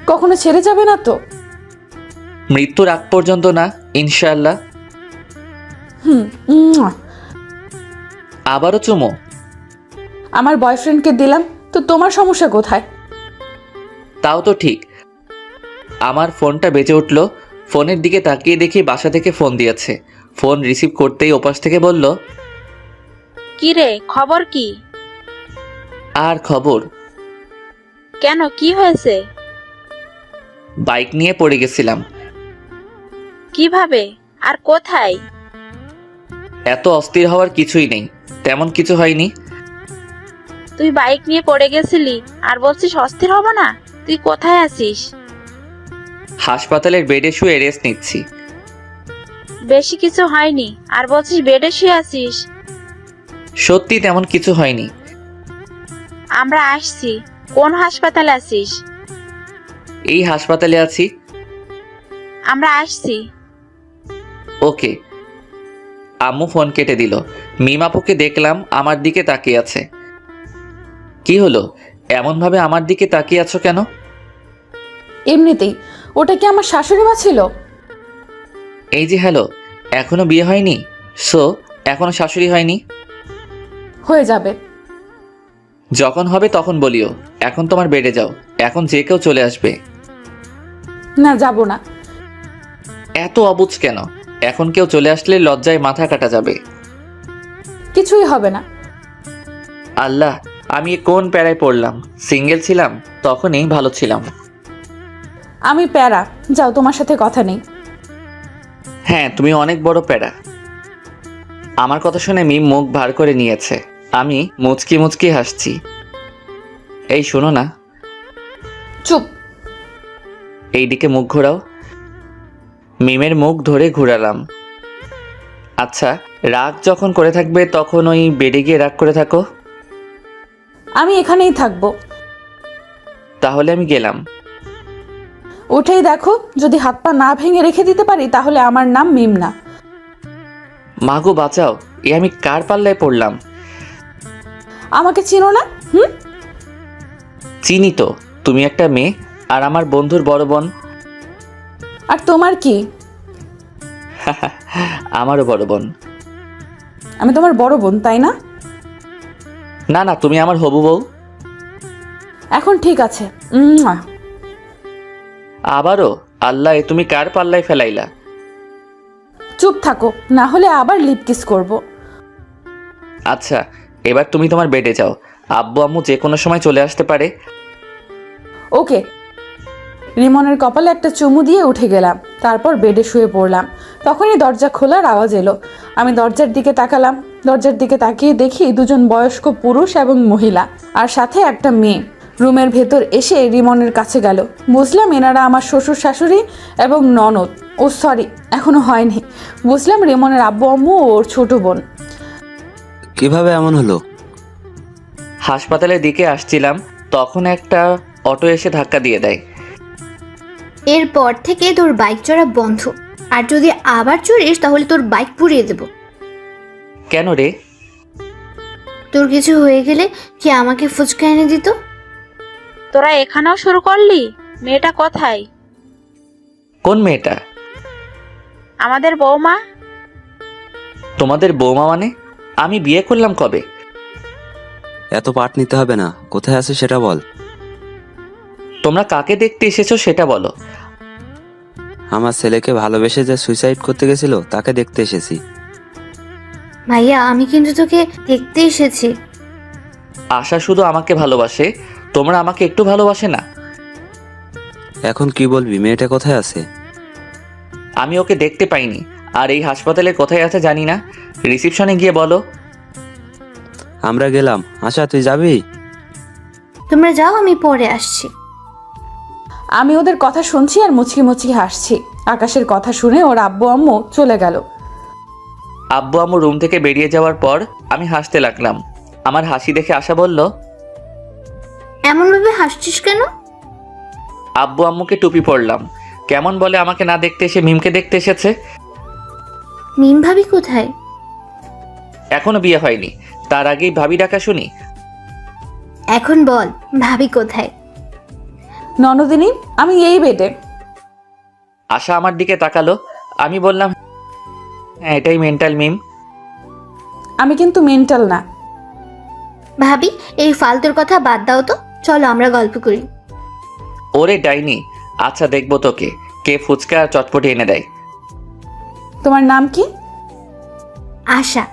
কখনো ছেড়ে যাবে না তো? মৃত্যুর আগ পর্যন্ত না, ইনশাআল্লাহ। উম্মুয়া। আবারও চুমো? আমার বয়ফ্রেন্ডকে দিলাম তো তোমার সমস্যা কোথায়? তাও তো ঠিক। আমার ফোনটা বেজে উঠল। ফোনের দিকে তাকিয়ে দেখি বাসা থেকে ফোন দিয়েছে। ফোন রিসিভ করতেই ওপাশ থেকে বলল, কি রে, খবর কি? আর খবর? কেন, কি হয়েছে? বাইক নিয়ে পড়ে গেছিলাম। কিভাবে আর কোথায়? এত অস্থির হওয়ার কিছুই নেই, তেমন কিছু হয়নি। তুই বাইক নিয়ে পড়ে গেছিলি আর বলছিস অস্থির হব না? তুই কোথায় আছিস? হাসপাতালের বেডে শুয়ে রেস্ট নিচ্ছি। বেশি কিছু হয়নি আর বলছিস বেডে শুয়ে আছিস? সত্যি তেমন কিছু হয়নি। আমরা আসছি। কোন হাসপাতালে আছিস? এই হাসপাতালে আছি। আমরা আসছি। ওকে। আম্মু ফোন কেটে দিল। মিমাপুকে দেখলাম আমার দিকে তাকিয়ে আছে। কি হলো, এমনভাবে আমার দিকে তাকিয়ে আছো কেন? এমনিতেই। ওটা কি আমার শাশুড়ি মা ছিল? এই যে হ্যালো, এখনো বিয়ে হয়নি? সো এখনো শাশুড়ি হয়নি? হয়ে যাবে। যখন হবে তখন বলিও। এখন তোমার বেডে যাও, এখন যে কেউ চলে আসবে। না, যাব না। এত অবুঝ কেন? এখন কেউ চলে আসলে লজ্জায় মাথা কাটা যাবে। কিছুই হবে না। আল্লাহ, আমি কোন প্যারায় পড়লাম। সিঙ্গেল ছিলাম তখনই ভালো ছিলাম। আমি প্যারা, যাও, তোমার সাথে কথা নেই। হ্যাঁ, তুমি অনেক বড় প্যারা। আমার কথা শুনে মিম মুখ ভার করে নিয়েছে। আমি মুচকি মুচকি হাসছি। এই শোনো না। চুপ। এইদিকে মুখ ঘোরাও। মিমের মুখ ধরে ঘোরালাম। আচ্ছা, রাগ যখন করে থাকবে তখন ওই বেডে গিয়ে রাগ করে থাকো। আমি এখানেই থাকবো। তাহলে আমি গেলাম। উঠেই দেখো, যদি হাত পা না ভেঙে রেখে দিতে পারি তাহলে আমার নাম মিম না। মাগো বাঁচাও, এ আমি কার পাল্লায় পড়লাম? আমাকে চিনো না? চিনি তো, তুমি একটা মেয়ে আর আমার বন্ধুর বড় বোন। আর তোমার কি? আমারও বড় বোন। আমি তোমার বড় বোন, তাই না? না না, তুমি আমার হবু বউ। এখন ঠিক আছে। আবারও? আল্লাহ, এ তুমি কার পাল্লায় ফেলাইলা? চুপ থাকো, না হলে আবার লিপ কিস করব। আচ্ছা, এবার তুমি তোমার বেডে যাও। আব্বু আম্মু যে কোনো সময় চলে আসতে পারে। ওকে। রিমনের কপালে একটা চুমু দিয়ে উঠে গেলাম, তারপর বেডে শুয়ে পড়লাম। তখনই দরজা খোলার আওয়াজ এলো। আমি দরজার দিকে তাকালাম। দরজার দিকে তাকিয়ে দেখি দুজন বয়স্ক পুরুষ এবং মহিলা, আর সাথে একটা মেয়ে রুমের ভেতর এসে রিমনের কাছে গেল। বুঝলাম এনারা আমার শ্বশুর শাশুড়ি এবং ননদ। ও সরি, এখনো হয়নি। বুঝলাম রিমনের আব্বু আম্মু ও ওর ছোট বোন। কিভাবে এমন হলো? হাসপাতালের দিকে আসছিলাম, তখন একটা অটো এসে ধাক্কা দিয়ে দেয়। এরপর থেকে তোর বাইক চড়া বন্ধ, আর যদি আবার চড়িস তাহলে তোর বাইক পুড়িয়ে দেব। কেন রে? তোর কিছু হয়ে গেলে কি আমাকে ফুচকা এনে দিত? তোরা এখানেও শুরু করলি? মেয়েটা কোথায়? কোন মেয়েটা? আমাদের বৌমা। তোমাদের বৌমা মানে? আমি বিয়ে করলাম কবে? এত পাট নিতে হবে না, কোথায় আছে সেটা বল। তোমরা কাকে দেখতে এসেছো সেটা বলো। আমার ছেলেকে ভালোবেসে যে সুইসাইড করতে গেছিল তাকে দেখতে এসেছি। ভাইয়া, আমি কিন্তু তোকে দেখতে এসেছি। আশা শুধু আমাকে ভালোবাসে, তোমরা আমাকে একটু ভালোবাসে না? এখন কি বলবি, মেয়েটা কোথায় আছে? আমি ওকে দেখতে পাইনি, আর এই হাসপাতালে কোথায় আছে জানি না। রিসিপশনে গিয়ে বলো। আমরা গেলাম। আশা, তুই যাবি? তোমরা যাও, আমি পরে আসছি। আমি ওদের কথা শুনছি আর মুচকি মুচকি হাসছি। আকাশের কথা শুনে ওর আব্বু আম্মু চলে গেল। আব্বু আম্মু রুম থেকে বেরিয়ে যাওয়ার পর আমি হাসতে লাগলাম। আমার হাসি দেখে আশা বলল, এমনভাবে হাসছিস কেন? আব্বু আম্মুকে টুপি পরলাম। কেমন বলে আমাকে না দেখতে এসে মিমকে দেখতে এসেছে। মিম ভাবি কোথায়? এখনো বিয়ে হয়নি, তার আগেই ভাবি ডাকা শুনি। এখন বল, ভাবি কোথায়? ননদিনী, আমি এই বেডে। আশা আমার দিকে তাকালো। আমি বললাম, হ্যাঁ এটাই মেন্টাল মিম। আমি কিন্তু মেন্টাল না। ভাবি, এই ফালতুর কথা বাদ দাও তো, চলো আমরা গল্প করি। ওরে ডাইনি, আচ্ছা দেখবো তোকে কে ফুচকা আর চটপটি এনে দেয়। তোমার নাম কি? আশা।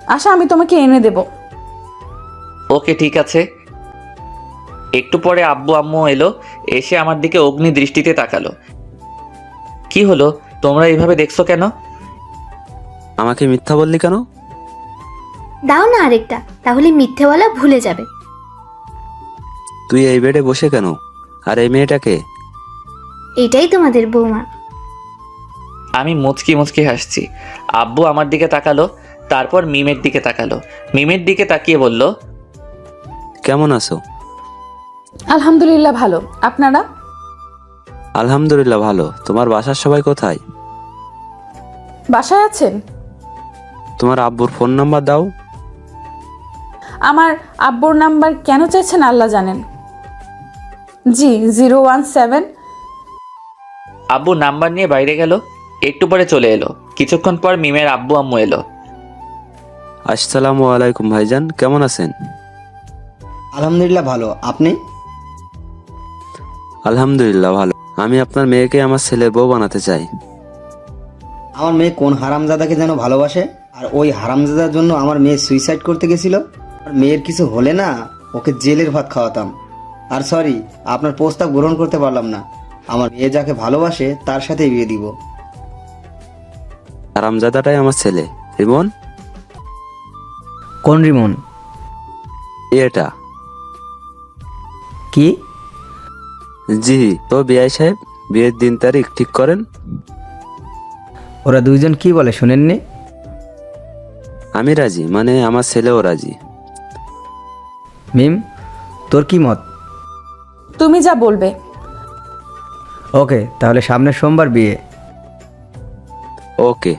আশা, আমি তোমাকে এনে দেব। ওকে ঠিক আছে। একটু পরে আব্বু আম্মু এলো, এসে আমার দিকে অগ্নি দৃষ্টিতে তাকালো। কি হলো, তোমরা এইভাবে দেখছো কেন? আমাকে মিথ্যা বললি কেন? দাও না আরেকটা, তাহলে মিথ্যে বলা ভুলে যাবে। তুই এই বেডে বসে কেন? আর এই মেয়েটাকে? এটাই তোমাদের বৌমা। আমি মুচকি মুচকি হাসছি। আব্বু আমার দিকে তাকালো, তারপর মিমের দিকে তাকালো। মিমের দিকে তাকিয়ে বলল, কেমন আছো? আলহামদুলিল্লাহ ভালো। আপনারা? আলহামদুলিল্লাহ ভালো। তোমার বাসার সবাই কোথায়? বাসায় আছেন? তোমার আব্বুর ফোন নাম্বার দাও। আমার আব্বুর নাম্বার কেন চাইছেন আল্লাহ জানেন। জি, 017। আব্বু নাম্বার নিয়ে বাইরে গেল। একটু পরে চলে এলো। কিছুক্ষণ পর মিমের আব্বু আম্মু এলো। আসসালামু আলাইকুম ভাইজান, কেমন আছেন? আলহামদুলিল্লাহ ভালো। আপনি? আলহামদুলিল্লাহ ভালো। আমি আপনার মেয়েকে আমার ছেলের বউ বানাতে চাই। আমার মেয়ে কোন হারামজাদাকে যেন ভালোবাসে, আর ওই হারামজাদার জন্য আমার মেয়ে সুইসাইড করতে গেছিল। আর মেয়ের কিছু হলে না, ওকে জেলের ভাত খাওয়াতাম। আর সরি, আপনার প্রস্তাব গ্রহণ করতে পারলাম না। আমার মেয়ে যাকে ভালোবাসে তার সাথে বিয়ে দিব। হারামজাদাটাই আমার ছেলে। রিমন? কোন রিমন? এটা কি? জি, তো বিআই সাহেব, বিয়ের দিন তারিখ ঠিক করেন। ওরা দুইজন কি বলে শুনেননি? আমি রাজি, মানে আমার ছেলেও রাজি। মিম, তোর কি মত? তুমি যা বলবে। ওকে, তাহলে সামনের সোমবার বিয়ে। ওকে।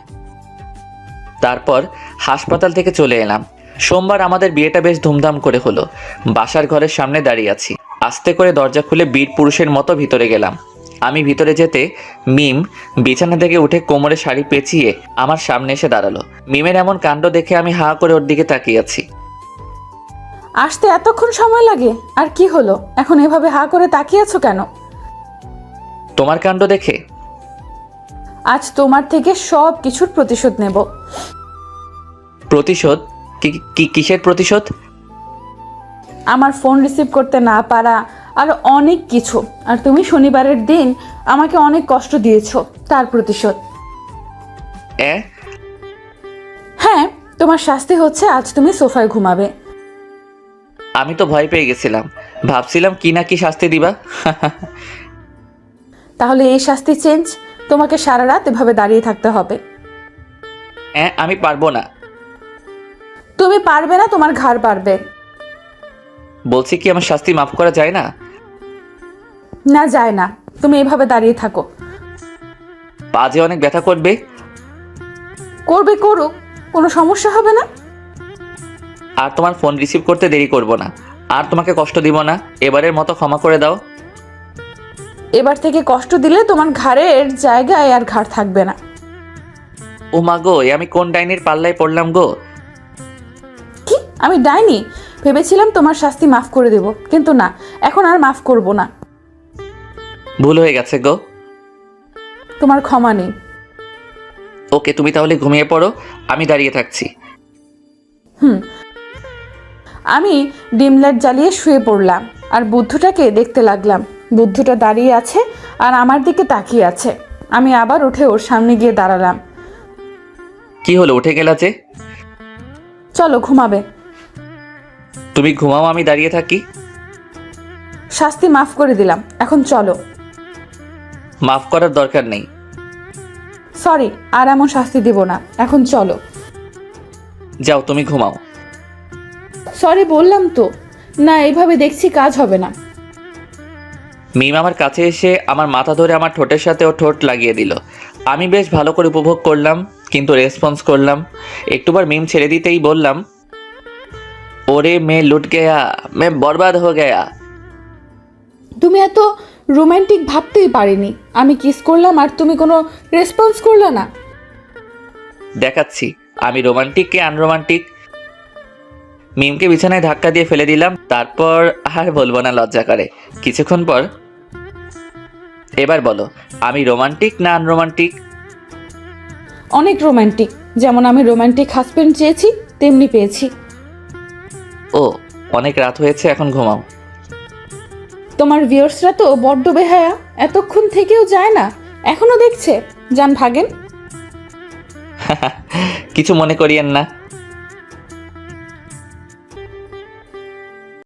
তারপর হাসপাতাল থেকে চলে এলাম। সোমবার আমাদের বিয়েটা বেশ ধুমধাম করে হলো। বাসার ঘরের সামনে দাঁড়িয়ে আছি। আস্তে করে দরজা খুলে বীর পুরুষের মতো ভিতরে গেলাম। আমি ভিতরে যেতে মিম বিছানা থেকে উঠে কোমরে শাড়ি পেঁচিয়ে আমার সামনে এসে দাঁড়ালো। মিমের এমন কাণ্ড দেখে আমি হাঁ করে ওর দিকে তাকিয়ে আছি। আসতে এতক্ষণ সময় লাগে? আর কি হলো, এখন এভাবে হা করে তাকিয়ে আছো কেন? তোমার কাণ্ড দেখে। আজ তোমার থেকে সব কিছুর প্রতিশোধ নেব। প্রতিশোধ? কিসের প্রতিশোধ? আমার ফোন রিসিভ করতে না পারা আর অনেক কিছু। আর তুমি শনিবারের দিন আমাকে অনেক কষ্ট দিয়েছো, তার প্রতিশোধ। হ্যাঁ, তোমার শাস্তি হচ্ছে আজ তুমি সোফায় ঘুমাবে। আমি তো ভয় পেয়ে গেছিলাম, ভাবছিলাম কি না কি শাস্তি দিবা। তাহলে এই শাস্তি চেঞ্জ, তোমাকে সারা রাত এভাবে দাঁড়িয়ে থাকতে হবে। আমি পারবো না। তুমি পারবে না, তোমার ঘাড় পারবে। বলছি কি আমার শাস্তি মাফ করা যায় না? না, যায় না। তুমি এভাবে দাঁড়িয়ে থাকো। পা যে অনেক ব্যথা করবে। করবে, করুক, কোনো সমস্যা হবে না। আর তোমার ফোন রিসিভ করতে দেরি করব না, আর তোমাকে কষ্ট দিব না, এবারের মতো ক্ষমা করে দাও। এবার থেকে কষ্ট দিলে তোমার ঘাড়ের জায়গায় আর ঘাড় থাকবে না। ও মা গো, আমি কোন ডাইনির পাল্লায় পড়লাম গো? কি, আমি ডাইনি? ভেবেছিলাম তোমার শাস্তি মাফ করে দেব, কিন্তু না, এখন আর মাফ করব না। ভুল হয়ে গেছে গো। তোমার ক্ষমা নেই। ওকে, তুমি তাহলে ঘুমিয়ে পড়ো, আমি দাঁড়িয়ে থাকছি। আমি ডিম লাইট জ্বালিয়ে শুয়ে পড়লাম আর বুদ্ধুটাকে দেখতে লাগলাম। বুদ্ধুটা দাঁড়িয়ে আছে আর আমার দিকে তাকিয়ে আছে। আমি আবার উঠে ওর সামনে গিয়ে দাঁড়ালাম। কি হলো, উঠে গেলা যে? চলো, ঘুমাবে। তুমি ঘুমাও, আমি দাঁড়িয়ে থাকি। শাস্তি মাফ করে দিলাম, এখন চলো। মাফ করার দরকার নেই। সরি, আর এমন শাস্তি দেব না, এখন চলো। যাও, তুমি ঘুমাও। সরি বললাম তো। না, এইভাবে দেখছি কাজ হবে না। মিম আমার কাছে এসে আমার মাথা ধরে আমার ঠোঁটের সাথে ও ঠোঁট লাগিয়ে দিল। আমি বেশ ভালো করে উপভোগ করলাম, কিন্তু রেসপন্স করলাম। একটুবার মিম ছেড়ে দিতেই বললাম, ওরে মে লুট গেয়া, মে বরবাদ হো গেয়া। তুমি এত রোমান্টিক ভাবতেই পারিনি। আমি কিস করলাম আর তুমি কোনো রেসপন্স করলে না। দেখাচ্ছি আমি রোমান্টিক কে আনরোমান্টিক। মিমকে বিছানায় ধাক্কা দিয়ে ফেলে দিলাম, তারপর আর বলবো না, লজ্জা করে। কিছুক্ষণ পর, এবার বলো আমি রোমান্টিক না আনরোমান্টিক? অনেক রোমান্টিক। যেমন আমি রোমান্টিক হাজবেন্ড চেয়েছি, তেমনি পেয়েছি। ও, অনেক রাত হয়েছে, এখন ঘুমাও। তোমার ভিউয়ার্সরা তো বড্ড বেহায়া, এতক্ষণ থেকেও যায় না, এখনো দেখছে। যান, ভাগেন। কিছু মনে করিয়েন না।